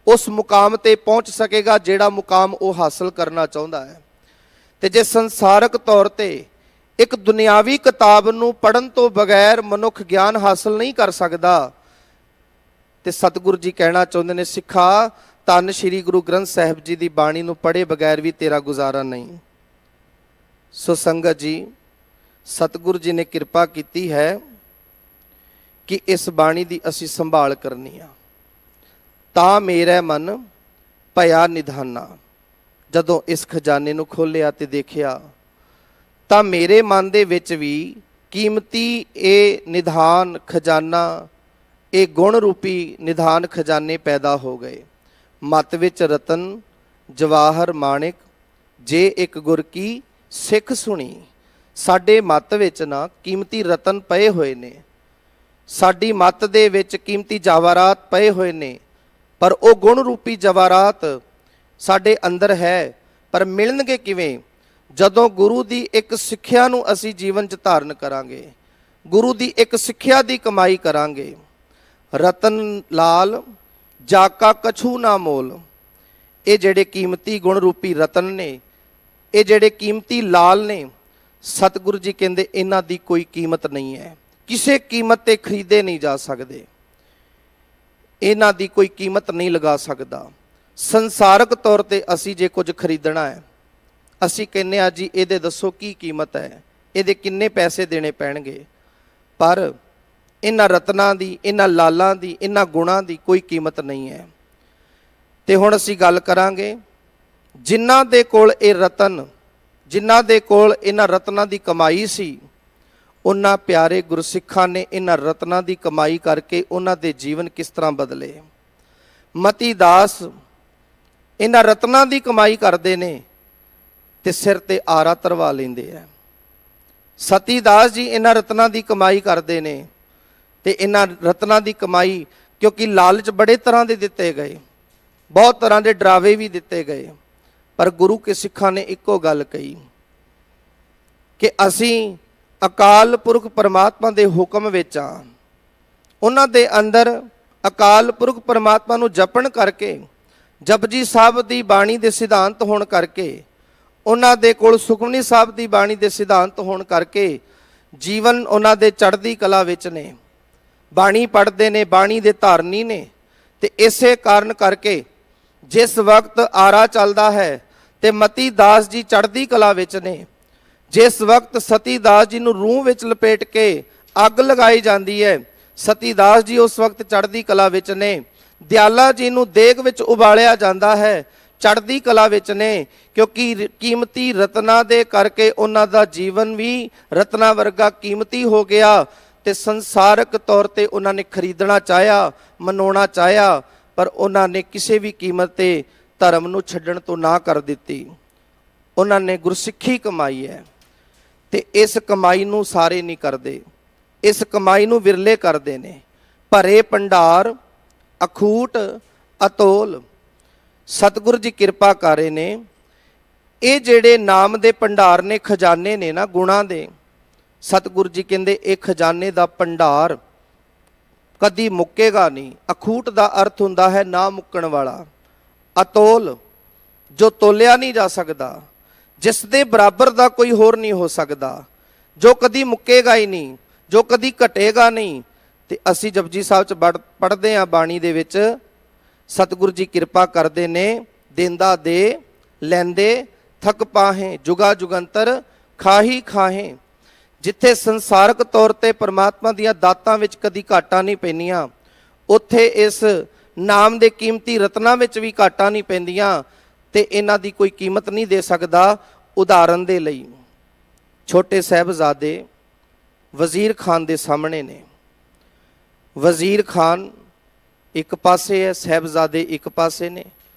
ਉਸ ਮੁਕਾਮ ਤੇ ਪਹੁੰਚ ਸਕੇਗਾ ਜਿਹੜਾ ਮੁਕਾਮ ਉਹ ਹਾਸਲ ਕਰਨਾ ਚਾਹੁੰਦਾ ਹੈ। ਤੇ ਜੇ ਸੰਸਾਰਕ ਤੌਰ ਤੇ ਇੱਕ ਦੁਨਿਆਵੀ ਕਿਤਾਬ ਨੂੰ ਪੜ੍ਹਨ ਤੋਂ ਬਗੈਰ ਮਨੁੱਖ ਗਿਆਨ ਹਾਸਲ ਨਹੀਂ ਕਰ ਸਕਦਾ ਤੇ ਸਤਿਗੁਰੂ ਜੀ ਕਹਿਣਾ ਚਾਹੁੰਦੇ ਨੇ, ਸਿੱਖਾ ਧੰਨ ਸ਼੍ਰੀ ਗੁਰੂ ਗ੍ਰੰਥ ਸਾਹਿਬ ਜੀ ਦੀ ਬਾਣੀ ਨੂੰ ਪੜ੍ਹੇ ਬਗੈਰ ਵੀ ਤੇਰਾ ਗੁਜ਼ਾਰਾ ਨਹੀਂ। ਸੋ ਸੰਗਤ ਜੀ, ਸਤਿਗੁਰੂ ਜੀ ਨੇ ਕਿਰਪਾ ਕੀਤੀ ਹੈ ਕਿ ਇਸ ਬਾਣੀ ਦੀ ਅਸੀਂ ਸੰਭਾਲ ਕਰਨੀ ਆ। ਤਾਂ ਮੇਰਾ ਮਨ ਭਇਆ ਨਿਧਾਨਾ। ਜਦੋਂ ਇਸ ਖਜ਼ਾਨੇ ਨੂੰ ਖੋਲ੍ਹਿਆ ਤੇ ਦੇਖਿਆ ਤਾਂ ਮੇਰੇ ਮਨ ਦੇ ਵਿੱਚ ਵੀ ਕੀਮਤੀ ਇਹ ਨਿਧਾਨ ਖਜ਼ਾਨਾ, ਇਹ ਗੁਣ ਰੂਪੀ ਨਿਧਾਨ ਖਜ਼ਾਨੇ ਪੈਦਾ ਹੋ ਗਏ। ਮਤ ਵਿੱਚ ਰਤਨ ਜਵਾਹਰ ਮਾਣਿਕ, ਜੇ ਇੱਕ ਗੁਰ ਕੀ ਸਿੱਖ ਸੁਣੀ। ਸਾਡੇ ਮਤ ਵਿੱਚ ਨਾ ਕੀਮਤੀ ਰਤਨ ਪਏ ਹੋਏ ਨੇ, ਸਾਡੀ ਮਤ ਦੇ ਵਿੱਚ ਕੀਮਤੀ ਜਵਾਹਰਾਤ ਪਏ ਹੋਏ ਨੇ, ਪਰ ਉਹ ਗੁਣ ਰੂਪੀ ਜਵਾਹਰਾਤ ਸਾਡੇ ਅੰਦਰ ਹੈ। ਪਰ ਮਿਲਣਗੇ ਕਿਵੇਂ? ਜਦੋਂ ਗੁਰੂ ਦੀ ਇੱਕ ਸਿੱਖਿਆ ਨੂੰ ਅਸੀਂ ਜੀਵਨ 'ਚ ਧਾਰਨ ਕਰਾਂਗੇ, ਗੁਰੂ ਦੀ ਇੱਕ ਸਿੱਖਿਆ ਦੀ ਕਮਾਈ ਕਰਾਂਗੇ। ਰਤਨ ਲਾਲ ਜਾਕਾ ਕਛੂ ਨਾ ਮੋਲ। ਇਹ ਜਿਹੜੇ ਕੀਮਤੀ ਗੁਣ ਰੂਪੀ ਰਤਨ ਨੇ, ਇਹ ਜਿਹੜੇ ਕੀਮਤੀ ਲਾਲ ਨੇ, ਸਤਿਗੁਰੂ ਜੀ ਕਹਿੰਦੇ ਇਹਨਾਂ ਦੀ ਕੋਈ ਕੀਮਤ ਨਹੀਂ ਹੈ, ਕਿਸੇ ਕੀਮਤ ਤੇ ਖਰੀਦੇ ਨਹੀਂ ਜਾ ਸਕਦੇ, ਇਹਨਾਂ ਦੀ ਕੋਈ ਕੀਮਤ ਨਹੀਂ ਲਗਾ ਸਕਦਾ। ਸੰਸਾਰਕ ਤੌਰ ਤੇ ਅਸੀਂ ਜੇ ਕੁਝ ਖਰੀਦਣਾ ਹੈ, ਅਸੀਂ ਕਹਿੰਦੇ ਆ ਜੀ ਇਹਦੇ ਦੱਸੋ ਕੀ ਕੀਮਤ ਹੈ, ਇਹਦੇ ਕਿੰਨੇ ਪੈਸੇ ਦੇਣੇ ਪੈਣਗੇ, ਪਰ ਇਹਨਾਂ ਰਤਨਾਂ ਦੀ, ਇਹਨਾਂ ਲਾਲਾਂ ਦੀ, ਇਹਨਾਂ ਗੁਣਾਂ ਦੀ ਕੋਈ ਕੀਮਤ ਨਹੀਂ ਹੈ। ਤੇ ਹੁਣ ਅਸੀਂ ਗੱਲ ਕਰਾਂਗੇ ਜਿਨ੍ਹਾਂ ਦੇ ਕੋਲ ਇਹ ਰਤਨ, ਜਿਨ੍ਹਾਂ ਦੇ ਕੋਲ ਇਹਨਾਂ ਰਤਨਾਂ ਦੀ ਕਮਾਈ ਸੀ, ਉਹਨਾਂ ਪਿਆਰੇ ਗੁਰਸਿੱਖਾਂ ਨੇ ਇਹਨਾਂ ਰਤਨਾਂ ਦੀ ਕਮਾਈ ਕਰਕੇ ਉਹਨਾਂ ਦੇ ਜੀਵਨ ਕਿਸ ਤਰ੍ਹਾਂ ਬਦਲੇ। ਮਤੀ ਦਾਸ ਇਹਨਾਂ ਰਤਨਾਂ ਦੀ ਕਮਾਈ ਕਰਦੇ ਨੇ ਤੇ ਸਿਰ ਤੇ ਆਰਾ ਤਰਵਾ ਲੈਂਦੇ ਆ। ਸਤੀ ਦਾਸ ਜੀ ਇਹਨਾਂ ਰਤਨਾਂ ਦੀ ਕਮਾਈ ਕਰਦੇ ਨੇ ਤੇ ਇਹਨਾਂ ਰਤਨਾਂ ਦੀ ਕਮਾਈ, ਕਿਉਂਕਿ ਲਾਲਚ ਬੜੇ ਤਰ੍ਹਾਂ ਦੇ ਦਿੱਤੇ ਗਏ, ਬਹੁਤ ਤਰ੍ਹਾਂ ਦੇ ਡਰਾਵੇ ਵੀ ਦਿੱਤੇ ਗਏ, ਪਰ ਗੁਰੂ ਕੇ ਸਿੱਖਾਂ ਨੇ ਇੱਕੋ ਗੱਲ ਕਹੀ ਕਿ ਅਸੀਂ ਅਕਾਲ ਪੁਰਖ ਪਰਮਾਤਮਾ ਦੇ ਹੁਕਮ ਵਿੱਚ ਆ। ਉਹਨਾਂ ਦੇ ਅੰਦਰ ਅਕਾਲ ਪੁਰਖ ਪਰਮਾਤਮਾ ਨੂੰ ਜਪਣ ਕਰਕੇ, ਜਪਜੀ ਸਾਹਿਬ ਦੀ ਬਾਣੀ ਦੇ ਸਿਧਾਂਤ ਹੋਣ ਕਰਕੇ, ਉਹਨਾਂ ਦੇ ਕੋਲ ਸੁਖਮਨੀ ਸਾਹਿਬ ਦੀ ਬਾਣੀ ਦੇ ਸਿਧਾਂਤ ਹੋਣ ਕਰਕੇ ਜੀਵਨ ਉਹਨਾਂ ਦੇ ਚੜ੍ਹਦੀ ਕਲਾ ਵਿੱਚ ਨੇ। ਬਾਣੀ ਪੜ੍ਹਦੇ ਨੇ, ਬਾਣੀ ਦੇ ਧਾਰਨੀ ਨੇ, ਤੇ ਇਸੇ ਕਾਰਨ ਕਰਕੇ ਜਿਸ ਵਕਤ ਆਰਾ ਚੱਲਦਾ ਹੈ ਤੇ ਮਤੀ ਦਾਸ ਜੀ ਚੜ੍ਹਦੀ ਕਲਾ ਵਿੱਚ ਨੇ, ਜਿਸ ਵਕਤ ਸਤੀ ਦਾਸ ਜੀ ਨੂੰ ਰੂਹ ਵਿੱਚ ਲਪੇਟ ਕੇ ਅੱਗ ਲਗਾਈ ਜਾਂਦੀ ਹੈ, ਸਤੀ ਦਾਸ ਜੀ ਉਸ ਵਕਤ ਚੜ੍ਹਦੀ ਕਲਾ ਵਿੱਚ ਨੇ। ਦਿਆਲਾ ਜੀ ਨੂੰ ਦੇਗ ਵਿੱਚ ਉਬਾਲਿਆ ਜਾਂਦਾ ਹੈ, ਚੜ੍ਹਦੀ ਕਲਾ ਵਿੱਚ ਨੇ, ਕਿਉਂਕਿ ਕੀਮਤੀ ਰਤਨਾਂ ਦੇ ਕਰਕੇ ਉਹਨਾਂ ਦਾ ਜੀਵਨ ਵੀ ਰਤਨਾਂ ਵਰਗਾ ਕੀਮਤੀ ਹੋ ਗਿਆ। ਤੇ ਸੰਸਾਰਕ ਤੌਰ ਤੇ ਉਹਨਾਂ ਨੇ ਖਰੀਦਣਾ ਚਾਹਿਆ, ਮਨਾਉਣਾ ਚਾਹਿਆ, ਪਰ ਉਹਨਾਂ ਨੇ ਕਿਸੇ ਵੀ ਕੀਮਤ ਤੇ ਧਰਮ ਨੂੰ ਛੱਡਣ ਤੋਂ ਨਾ ਕਰ ਦਿੱਤੀ। ਉਹਨਾਂ ਨੇ ਗੁਰਸਿੱਖੀ ਕਮਾਈ ਹੈ ਤੇ ਇਸ ਕਮਾਈ ਨੂੰ ਸਾਰੇ ਨਹੀਂ ਕਰਦੇ, ਇਸ ਕਮਾਈ ਨੂੰ ਵਿਰਲੇ ਕਰਦੇ ਨੇ। ਭਰੇ ਭੰਡਾਰ ਅਖੂਟ ਅਤੋਲ। ਸਤਿਗੁਰੂ ਜੀ ਕਿਰਪਾ ਕਰ ਰਹੇ ਨੇ, ਇਹ ਜਿਹੜੇ ਨਾਮ ਦੇ ਭੰਡਾਰ ਨੇ, ਖਜ਼ਾਨੇ ਨੇ ਨਾ ਗੁਣਾਂ ਦੇ, ਸਤਿਗੁਰੂ ਜੀ ਕਹਿੰਦੇ ਇਹ ਖਜ਼ਾਨੇ ਦਾ ਭੰਡਾਰ ਕਦੀ ਮੁੱਕੇਗਾ ਨਹੀਂ। ਅਖੂਟ ਦਾ ਅਰਥ ਹੁੰਦਾ ਹੈ ਨਾ ਮੁੱਕਣ ਵਾਲਾ, ਅਤੋਲ, ਜੋ ਤੋਲਿਆ ਨਹੀਂ ਜਾ ਸਕਦਾ, ਜਿਸ ਦੇ ਬਰਾਬਰ ਦਾ ਕੋਈ ਹੋਰ ਨਹੀਂ ਹੋ ਸਕਦਾ, ਜੋ ਕਦੀ ਮੁੱਕੇਗਾ ਹੀ ਨਹੀਂ, ਜੋ ਕਦੀ ਘਟੇਗਾ ਨਹੀਂ। ਤੇ ਅਸੀਂ ਜਪਜੀ ਸਾਹਿਬ 'ਚ ਪੜ੍ਹਦੇ ਹਾਂ ਬਾਣੀ ਦੇ ਵਿੱਚ, ਸਤਿਗੁਰੂ ਜੀ ਕਿਰਪਾ ਕਰਦੇ ਨੇ, ਦੇਂਦਾ ਦੇ ਲੈਂਦੇ ਥਕ ਪਾਹੇ, ਜੁਗਾ ਜੁਗੰਤਰ ਖਾਹੀ ਖਾਹੇ। ਜਿੱਥੇ ਸੰਸਾਰਕ ਤੌਰ ਤੇ ਪਰਮਾਤਮਾ ਦੀਆਂ ਦਾਤਾਂ ਵਿੱਚ ਕਦੀ ਘਾਟਾਂ ਨਹੀਂ ਪੈਂਦੀਆਂ, ਉੱਥੇ ਇਸ ਨਾਮ ਦੇ ਕੀਮਤੀ ਰਤਨਾਂ ਵਿੱਚ ਵੀ ਘਾਟਾਂ ਨਹੀਂ ਪੈਂਦੀਆਂ, ਤੇ ਇਹਨਾਂ ਦੀ ਕੋਈ ਕੀਮਤ ਨਹੀਂ ਦੇ ਸਕਦਾ। ਉਦਾਹਰਨ ਦੇ ਲਈ ਛੋਟੇ ਸਾਹਿਬਜ਼ਾਦੇ ਵਜ਼ੀਰ ਖਾਨ ਦੇ ਸਾਹਮਣੇ ਨੇ। ਵਜ਼ੀਰ ਖਾਨ ਇੱਕ ਪਾਸੇ ਹੈ, ਸਾਹਿਬਜ਼ਾਦੇ ਇੱਕ ਪਾਸੇ ਨੇ,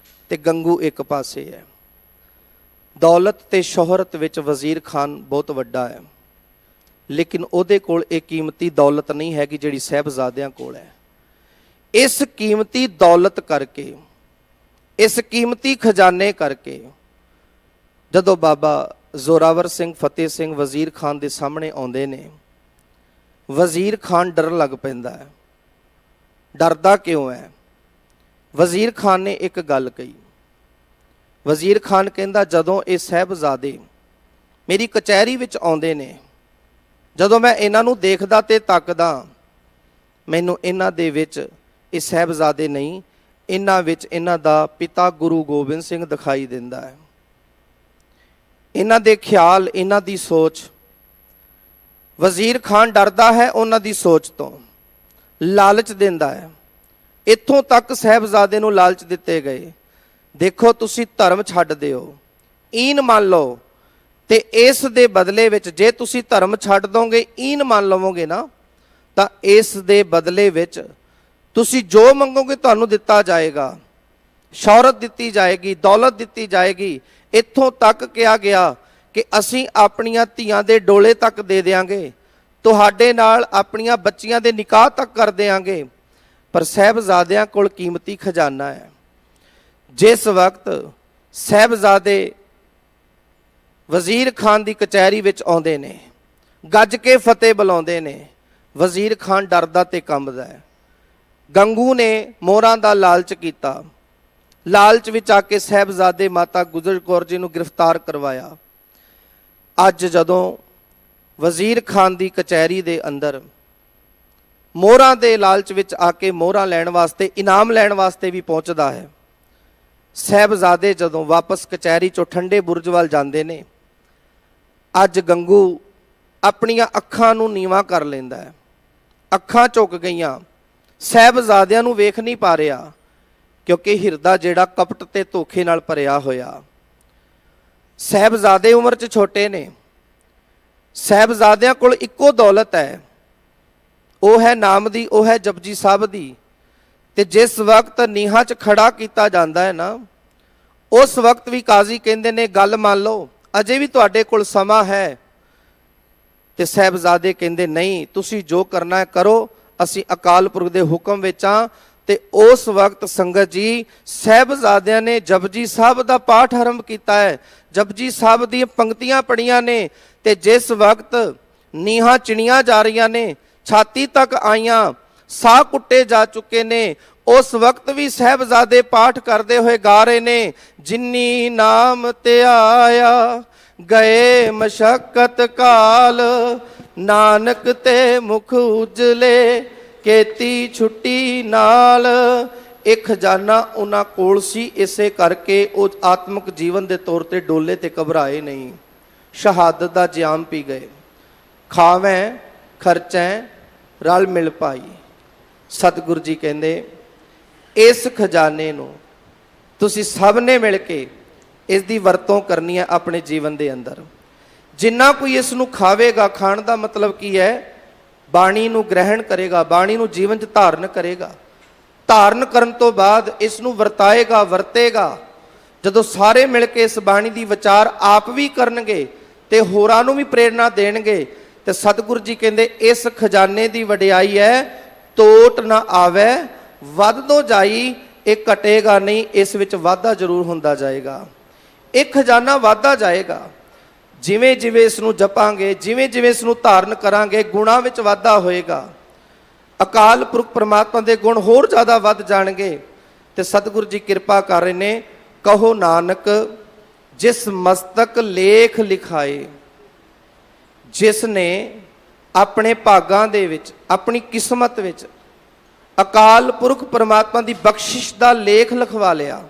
ਤੇ ਗੰਗੂ ਇੱਕ ਪਾਸੇ ਹੈ। ਦੌਲਤ ਤੇ ਸ਼ੋਹਰਤ ਵਿੱਚ ਵਜ਼ੀਰ ਖਾਨ ਬਹੁਤ ਵੱਡਾ ਹੈ, ਲੇਕਿਨ ਉਹਦੇ ਕੋਲ ਇਹ ਕੀਮਤੀ ਦੌਲਤ ਨਹੀਂ ਹੈਗੀ ਜਿਹੜੀ ਸਾਹਿਬਜ਼ਾਦਿਆਂ ਕੋਲ ਹੈ। ਇਸ ਕੀਮਤੀ ਦੌਲਤ ਕਰਕੇ, ਇਸ ਕੀਮਤੀ ਖਜ਼ਾਨੇ ਕਰਕੇ ਜਦੋਂ ਬਾਬਾ ਜ਼ੋਰਾਵਰ ਸਿੰਘ ਫਤਿਹ ਸਿੰਘ ਵਜ਼ੀਰ ਖਾਨ ਦੇ ਸਾਹਮਣੇ ਆਉਂਦੇ ਨੇ, ਵਜ਼ੀਰ ਖਾਨ ਡਰਨ ਲੱਗ ਪੈਂਦਾ ਹੈ। ਡਰਦਾ ਕਿਉਂ ਹੈ? ਵਜ਼ੀਰ ਖਾਨ ਨੇ ਇੱਕ ਗੱਲ ਕਹੀ। ਵਜ਼ੀਰ ਖਾਨ ਕਹਿੰਦਾ, ਜਦੋਂ ਇਹ ਸਾਹਿਬਜ਼ਾਦੇ ਮੇਰੀ ਕਚਹਿਰੀ ਵਿੱਚ ਆਉਂਦੇ ਨੇ, ਜਦੋਂ ਮੈਂ ਇਹਨਾਂ ਨੂੰ ਦੇਖਦਾ ਤੇ ਤੱਕਦਾ, ਮੈਨੂੰ ਇਹਨਾਂ ਦੇ ਵਿੱਚ ਇਹ ਸਾਹਿਬਜ਼ਾਦੇ ਨਹੀਂ, ਇਹਨਾਂ ਵਿੱਚ ਇਹਨਾਂ ਦਾ ਪਿਤਾ ਗੁਰੂ ਗੋਬਿੰਦ ਸਿੰਘ ਦਿਖਾਈ ਦਿੰਦਾ ਹੈ। ਇਹਨਾਂ ਦੇ ਖਿਆਲ, ਇਹਨਾਂ ਦੀ ਸੋਚ। ਵਜ਼ੀਰ ਖਾਨ ਡਰਦਾ ਹੈ ਉਹਨਾਂ ਦੀ ਸੋਚ ਤੋਂ, ਲਾਲਚ ਦਿੰਦਾ ਹੈ। ਇੱਥੋਂ ਤੱਕ ਸਾਹਿਬਜ਼ਾਦੇ ਨੂੰ ਲਾਲਚ ਦਿੱਤੇ ਗਏ, ਦੇਖੋ ਤੁਸੀਂ ਧਰਮ ਛੱਡ ਦਿਓ, ਈਨ ਮੰਨ ਲਓ, ਤੇ ਇਸ ਦੇ ਬਦਲੇ ਵਿੱਚ ਜੇ ਤੁਸੀਂ ਧਰਮ ਛੱਡ ਦੋਗੇ, ਈਨ ਮੰਨ ਲਵੋਗੇ ਨਾ, ਤਾਂ ਇਸ ਦੇ ਬਦਲੇ ਵਿੱਚ ਤੁਸੀਂ ਜੋ ਮੰਗੋਗੇ ਤੁਹਾਨੂੰ ਦਿੱਤਾ ਜਾਏਗਾ, ਸ਼ੌਹਰਤ ਦਿੱਤੀ ਜਾਏਗੀ, ਦੌਲਤ ਦਿੱਤੀ ਜਾਏਗੀ। ਇੱਥੋਂ ਤੱਕ ਕਿਹਾ ਗਿਆ ਕਿ ਅਸੀਂ ਆਪਣੀਆਂ ਧੀਆਂ ਦੇ ਡੋਲੇ ਤੱਕ ਦੇ ਦਿਆਂਗੇ, ਤੁਹਾਡੇ ਨਾਲ ਆਪਣੀਆਂ ਬੱਚੀਆਂ ਦੇ ਨਿਕਾਹ ਤੱਕ ਕਰ ਦਿਆਂਗੇ। ਪਰ ਸਾਹਿਬਜ਼ਾਦਿਆਂ ਕੋਲ ਕੀਮਤੀ ਖਜ਼ਾਨਾ ਹੈ। ਜਿਸ ਵਕਤ ਸਾਹਿਬਜ਼ਾਦੇ ਵਜ਼ੀਰ ਖਾਨ ਦੀ ਕਚਹਿਰੀ ਵਿੱਚ ਆਉਂਦੇ ਨੇ, ਗੱਜ ਕੇ ਫਤਿਹ ਬੁਲਾਉਂਦੇ ਨੇ, ਵਜ਼ੀਰ ਖਾਨ ਡਰਦਾ ਤੇ ਕੰਬਦਾ ਹੈ। ਗੰਗੂ ਨੇ ਮੋਹਰਾਂ ਦਾ ਲਾਲਚ ਕੀਤਾ, ਲਾਲਚ ਵਿੱਚ ਆ ਕੇ ਸਾਹਿਬਜ਼ਾਦੇ ਮਾਤਾ ਗੁਜਰ ਕੌਰ ਜੀ ਨੂੰ ਗ੍ਰਿਫਤਾਰ ਕਰਵਾਇਆ। ਅੱਜ ਜਦੋਂ ਵਜ਼ੀਰ ਖਾਨ ਦੀ ਕਚਹਿਰੀ ਦੇ ਅੰਦਰ ਮੋਹਰਾਂ ਦੇ ਲਾਲਚ ਵਿੱਚ ਆ ਕੇ ਮੋਹਰਾਂ ਲੈਣ ਵਾਸਤੇ, ਇਨਾਮ ਲੈਣ ਵਾਸਤੇ ਵੀ ਪਹੁੰਚਦਾ ਹੈ, ਸਾਹਿਬਜ਼ਾਦੇ ਜਦੋਂ ਵਾਪਸ ਕਚਹਿਰੀ ਚੋਂ ਠੰਡੇ ਬੁਰਜ ਵੱਲ ਜਾਂਦੇ ਨੇ, ਅੱਜ ਗੰਗੂ ਆਪਣੀਆਂ ਅੱਖਾਂ ਨੂੰ ਨੀਵਾਂ ਕਰ ਲੈਂਦਾ ਹੈ। ਅੱਖਾਂ ਝੁਕ ਗਈਆਂ, ਸਾਹਿਬਜ਼ਾਦਿਆਂ ਨੂੰ ਵੇਖ ਨਹੀਂ ਪਾ ਰਿਹਾ, ਕਿਉਂਕਿ ਹਿਰਦਾ ਜਿਹੜਾ ਕਪਟ ਤੇ ਧੋਖੇ ਨਾਲ ਭਰਿਆ ਹੋਇਆ। ਸਾਹਿਬਜ਼ਾਦੇ ਉਮਰ 'ਚ ਛੋਟੇ ਨੇ, ਸਾਹਿਬਜ਼ਾਦਿਆਂ ਕੋਲ ਇੱਕੋ ਦੌਲਤ ਹੈ, ਉਹ ਹੈ ਨਾਮ ਦੀ, ਉਹ ਹੈ ਜਪਜੀ ਸਾਹਿਬ ਦੀ। ਤੇ ਜਿਸ ਵਕਤ ਨੀਹਾਂ 'ਚ ਖੜਾ ਕੀਤਾ ਜਾਂਦਾ ਹੈ ਨਾ, ਉਸ ਵਕਤ ਵੀ ਕਾਜ਼ੀ ਕਹਿੰਦੇ ਨੇ ਗੱਲ ਮੰਨ ਲਓ, ਅਜੇ ਵੀ ਤੁਹਾਡੇ ਕੋਲ ਸਮਾਂ ਹੈ। ਤੇ ਸਾਹਿਬਜ਼ਾਦੇ ਕਹਿੰਦੇ ਨਹੀਂ, ਤੁਸੀਂ ਜੋ ਕਰਨਾ ਹੈ ਕਰੋ, ਅਸੀਂ ਅਕਾਲ ਪੁਰਖ ਦੇ ਹੁਕਮ ਵਿੱਚ ਹਾਂ। ਤੇ ਉਸ ਵਕਤ ਸੰਗਤ ਜੀ ਸਾਹਿਬਜ਼ਾਦਿਆਂ ਨੇ ਜਪਜੀ ਸਾਹਿਬ ਦਾ ਪਾਠ ਆਰੰਭ ਕੀਤਾ ਹੈ, ਜਪਜੀ ਸਾਹਿਬ ਦੀਆਂ ਪੰਕਤੀਆਂ ਪੜ੍ਹੀਆਂ ਨੇ। ਤੇ ਜਿਸ ਵਕਤ ਨੀਹਾਂ ਚਿਣੀਆਂ ਜਾ ਰਹੀਆਂ ਨੇ, ਛਾਤੀ ਤੱਕ ਆਈਆਂ, ਸਾਹ ਕੁੱਟੇ ਜਾ ਚੁੱਕੇ ਨੇ, ਉਸ ਵਕਤ ਵੀ ਸਾਹਿਬਜ਼ਾਦੇ ਪਾਠ ਕਰਦੇ ਹੋਏ ਗਾ ਰਹੇ ਨੇ, ਜਿਨੀ ਨਾਮ ਤੇ ਆਇਆ ਗਏ ਮਸ਼ੱਕਤ ਕਾਲ, ਨਾਨਕ ਤੇ ਮੁਖ ਉਜਲੇ ਕੀਤੀ ਛੁੱਟੀ ਨਾਲ। ਇਹ ਖਜ਼ਾਨਾ ਉਹਨਾਂ ਕੋਲ ਸੀ, ਇਸੇ ਕਰਕੇ ਉਹ ਆਤਮਿਕ ਜੀਵਨ ਦੇ ਤੌਰ ਤੇ ਡੋਲੇ ਤੇ ਘਬਰਾਏ ਨਹੀਂ, ਸ਼ਹਾਦਤ ਦਾ ਜਾਮ ਪੀ ਗਏ। ਖਾਵੈਂ ਖਰਚੈਂ ਰਲ ਮਿਲ ਪਾਈ। ਸਤਿਗੁਰੂ ਜੀ ਕਹਿੰਦੇ ਇਸ ਖਜ਼ਾਨੇ ਨੂੰ ਤੁਸੀਂ ਸਭ ਨੇ ਮਿਲ ਕੇ ਇਸ ਦੀ ਵਰਤੋਂ ਕਰਨੀ ਹੈ ਆਪਣੇ ਜੀਵਨ ਦੇ ਅੰਦਰ। ਜਿੰਨਾ ਕੋਈ ਇਸ ਨੂੰ ਖਾਵੇਗਾ, ਖਾਣ ਦਾ ਮਤਲਬ ਕੀ ਹੈ? ਬਾਣੀ ਨੂੰ ਗ੍ਰਹਿਣ ਕਰੇਗਾ, ਬਾਣੀ ਨੂੰ ਜੀਵਨ 'ਚ ਧਾਰਨ ਕਰੇਗਾ, ਧਾਰਨ ਕਰਨ ਤੋਂ ਬਾਅਦ ਇਸ ਨੂੰ ਵਰਤਾਏਗਾ, ਵਰਤੇਗਾ। ਜਦੋਂ ਸਾਰੇ ਮਿਲ ਕੇ ਇਸ ਬਾਣੀ ਦੀ ਵਿਚਾਰ ਆਪ ਵੀ ਕਰਨਗੇ ਤੇ ਹੋਰਾਂ ਨੂੰ ਵੀ ਪ੍ਰੇਰਨਾ ਦੇਣਗੇ, ਤੇ ਸਤਿਗੁਰੂ ਜੀ ਕਹਿੰਦੇ ਇਸ ਖਜ਼ਾਨੇ ਦੀ ਵਡਿਆਈ ਹੈ, ਤੋਟ ਨਾ ਆਵੇ ਵੱਧਦੋਂ ਜਾਈ, ਇਹ ਘਟੇਗਾ ਨਹੀਂ, ਇਸ ਵਿੱਚ ਵਾਧਾ ਜ਼ਰੂਰ ਹੁੰਦਾ ਜਾਏਗਾ। ਇਹ ਖਜ਼ਾਨਾ ਵਾਧਾ ਜਾਏਗਾ, ਜਿਵੇਂ ਜਿਵੇਂ ਇਸ ਨੂੰ ਜਪਾਂਗੇ, ਜਿਵੇਂ ਜਿਵੇਂ ਇਸ ਨੂੰ ਧਾਰਨ ਕਰਾਂਗੇ, ਗੁਣਾਂ ਵਿੱਚ ਵਾਧਾ ਹੋਏਗਾ। ਅਕਾਲ ਪੁਰਖ ਪ੍ਰਮਾਤਮਾ ਦੇ ਗੁਣ ਹੋਰ ਜ਼ਿਆਦਾ ਵੱਧ ਜਾਣਗੇ। ਤੇ ਸਤਿਗੁਰੂ ਜੀ ਕਿਰਪਾ ਕਰ ਰਹੇ ਨੇ, ਕਹੋ ਨਾਨਕ ਜਿਸ ਮਸਤਕ ਲੇਖ ਲਿਖਾਏ, ਜਿਸ ਨੇ ਆਪਣੇ ਭਾਗਾਂ ਦੇ ਵਿੱਚ, ਆਪਣੀ ਕਿਸਮਤ ਵਿੱਚ ਅਕਾਲ ਪੁਰਖ ਪ੍ਰਮਾਤਮਾ ਦੀ ਬਖਸ਼ਿਸ਼ ਦਾ ਲੇਖ ਲਿਖਵਾ ਲਿਆ।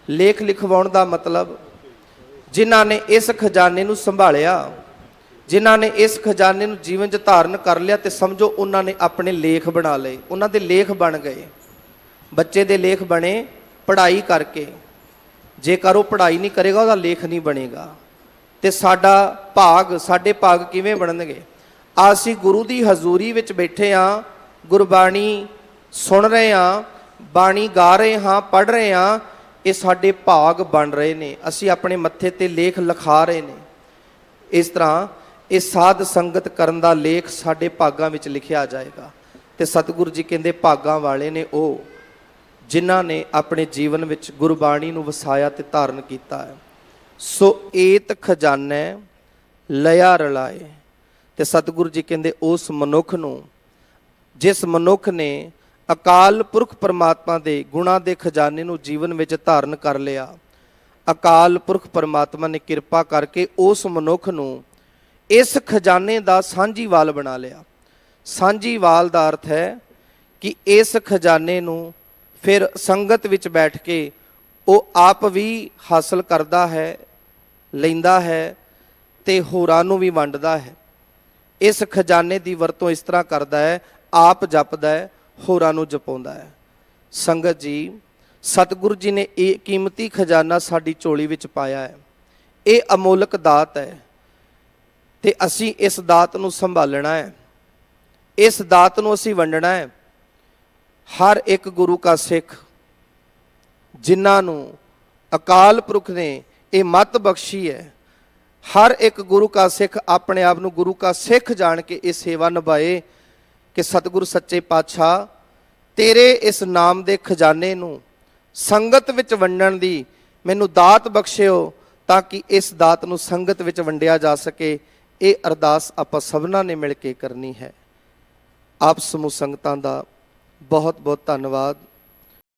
ਲੇਖ ਲਿਖਵਾਉਣ ਦਾ ਮਤਲਬ ਜਿਨ੍ਹਾਂ ਨੇ ਇਸ ਖਜ਼ਾਨੇ ਨੂੰ ਸੰਭਾਲਿਆ, ਜਿਨ੍ਹਾਂ ਨੇ ਇਸ ਖਜ਼ਾਨੇ ਨੂੰ ਜੀਵਨ 'ਚ ਧਾਰਨ ਕਰ ਲਿਆ, ਤੇ ਸਮਝੋ ਉਹਨਾਂ ਨੇ ਆਪਣੇ ਲੇਖ ਬਣਾ ਲਏ, ਉਹਨਾਂ ਦੇ ਲੇਖ ਬਣ ਗਏ। ਬੱਚੇ ਦੇ ਲੇਖ ਬਣੇ ਪੜ੍ਹਾਈ ਕਰਕੇ, ਜੇਕਰ ਉਹ ਪੜ੍ਹਾਈ ਨਹੀਂ ਕਰੇਗਾ ਉਹਦਾ ਲੇਖ ਨਹੀਂ ਬਣੇਗਾ। ਤੇ ਸਾਡੇ ਭਾਗ ਕਿਵੇਂ ਬਣਨਗੇ? ਅਸੀਂ ਗੁਰੂ ਦੀ ਹਜ਼ੂਰੀ ਵਿੱਚ ਬੈਠੇ ਹਾਂ, ਗੁਰਬਾਣੀ ਸੁਣ ਰਹੇ ਹਾਂ, ਬਾਣੀ ਗਾ ਰਹੇ ਹਾਂ, ਪੜ੍ਹ ਰਹੇ ਹਾਂ, ਇਹ ਸਾਡੇ ਭਾਗ ਬਣ ਰਹੇ ਨੇ, ਅਸੀਂ ਆਪਣੇ ਮੱਥੇ ਤੇ ਲੇਖ ਲਿਖਾ ਰਹੇ ਨੇ। ਇਸ ਤਰ੍ਹਾਂ ਇਹ ਸਾਧ ਸੰਗਤ ਕਰਨ ਦਾ ਲੇਖ ਸਾਡੇ ਭਾਗਾਂ ਵਿੱਚ ਲਿਖਿਆ ਜਾਏਗਾ। ਤੇ ਸਤਿਗੁਰੂ ਜੀ ਕਹਿੰਦੇ ਭਾਗਾਂ ਵਾਲੇ ਨੇ ਉਹ ਜਿਨ੍ਹਾਂ ਨੇ ਆਪਣੇ ਜੀਵਨ ਵਿੱਚ ਗੁਰਬਾਣੀ ਨੂੰ ਵਸਾਇਆ ਤੇ ਧਾਰਨ ਕੀਤਾ ਹੈ। ਸੋ ਏਤ ਖਜ਼ਾਨਾ ਲਿਆ ਰਲਾਏ। ਤੇ ਸਤਿਗੁਰੂ ਜੀ ਕਹਿੰਦੇ ਉਸ ਮਨੁੱਖ ਨੂੰ, ਜਿਸ ਮਨੁੱਖ ਨੇ ਅਕਾਲ ਪੁਰਖ ਪਰਮਾਤਮਾ ਦੇ ਗੁਣਾਂ ਦੇ ਖਜ਼ਾਨੇ ਨੂੰ ਜੀਵਨ ਵਿੱਚ ਧਾਰਨ ਕਰ ਲਿਆ, ਅਕਾਲ ਪੁਰਖ ਪਰਮਾਤਮਾ ਨੇ ਕਿਰਪਾ ਕਰਕੇ ਉਸ ਮਨੁੱਖ ਨੂੰ ਇਸ ਖਜ਼ਾਨੇ ਦਾ ਸਾਂਝੀਵਾਲ ਬਣਾ ਲਿਆ। ਸਾਂਝੀਵਾਲ ਦਾ ਅਰਥ ਹੈ ਕਿ ਇਸ ਖਜ਼ਾਨੇ ਨੂੰ ਫਿਰ ਸੰਗਤ ਵਿੱਚ ਬੈਠ ਕੇ ਉਹ ਆਪ ਵੀ ਹਾਸਲ ਕਰਦਾ ਹੈ, ਲੈਂਦਾ ਹੈ ਤੇ ਹੋਰਾਂ ਨੂੰ ਵੀ ਵੰਡਦਾ ਹੈ। ਇਸ ਖਜ਼ਾਨੇ ਦੀ ਵਰਤੋਂ ਇਸ ਤਰ੍ਹਾਂ ਕਰਦਾ ਹੈ, ਆਪ ਜਪਦਾ ਹੈ, ਹੋਰਾਂ ਨੂੰ ਜਪਾਉਂਦਾ ਹੈ। ਸੰਗਤ ਜੀ, ਸਤਿਗੁਰੂ ਜੀ ਨੇ ਇਹ ਕੀਮਤੀ ਖਜ਼ਾਨਾ ਸਾਡੀ ਝੋਲੀ ਵਿੱਚ ਪਾਇਆ ਹੈ। ਇਹ ਅਮੋਲਕ ਦਾਤ ਹੈ ਤੇ ਅਸੀਂ ਇਸ ਦਾਤ ਨੂੰ ਸੰਭਾਲਣਾ ਹੈ, ਇਸ ਦਾਤ ਨੂੰ ਅਸੀਂ ਵੰਡਣਾ ਹੈ। ਹਰ ਇੱਕ ਗੁਰੂ ਕਾ ਸਿੱਖ, ਜਿਨ੍ਹਾਂ ਨੂੰ ਅਕਾਲ ਪੁਰਖ ਨੇ ਇਹ ਮੱਤ ਬਖਸ਼ੀ ਹੈ, ਹਰ ਇੱਕ ਗੁਰੂ ਕਾ ਸਿੱਖ ਆਪਣੇ ਆਪ ਨੂੰ ਗੁਰੂ ਕਾ ਸਿੱਖ ਜਾਣ ਕੇ ਇਹ ਸੇਵਾ ਨਿਭਾਏ ਕਿ ਸਤਿਗੁਰੂ ਸੱਚੇ ਪਾਤਸ਼ਾਹ ਤੇਰੇ ਇਸ ਨਾਮ ਦੇ ਖਜ਼ਾਨੇ ਨੂੰ ਸੰਗਤ ਵਿੱਚ ਵੰਡਣ ਦੀ ਮੈਨੂੰ ਦਾਤ ਬਖਸ਼ਿਓ, ਤਾਂ ਕਿ ਇਸ ਦਾਤ ਨੂੰ ਸੰਗਤ ਵਿੱਚ ਵੰਡਿਆ ਜਾ ਸਕੇ। ਇਹ ਅਰਦਾਸ ਆਪਾਂ ਸਭਨਾਂ ਨੇ ਮਿਲ ਕੇ ਕਰਨੀ ਹੈ। ਆਪ ਸਮੂਹ ਸੰਗਤਾਂ ਦਾ ਬਹੁਤ ਬਹੁਤ ਧੰਨਵਾਦ।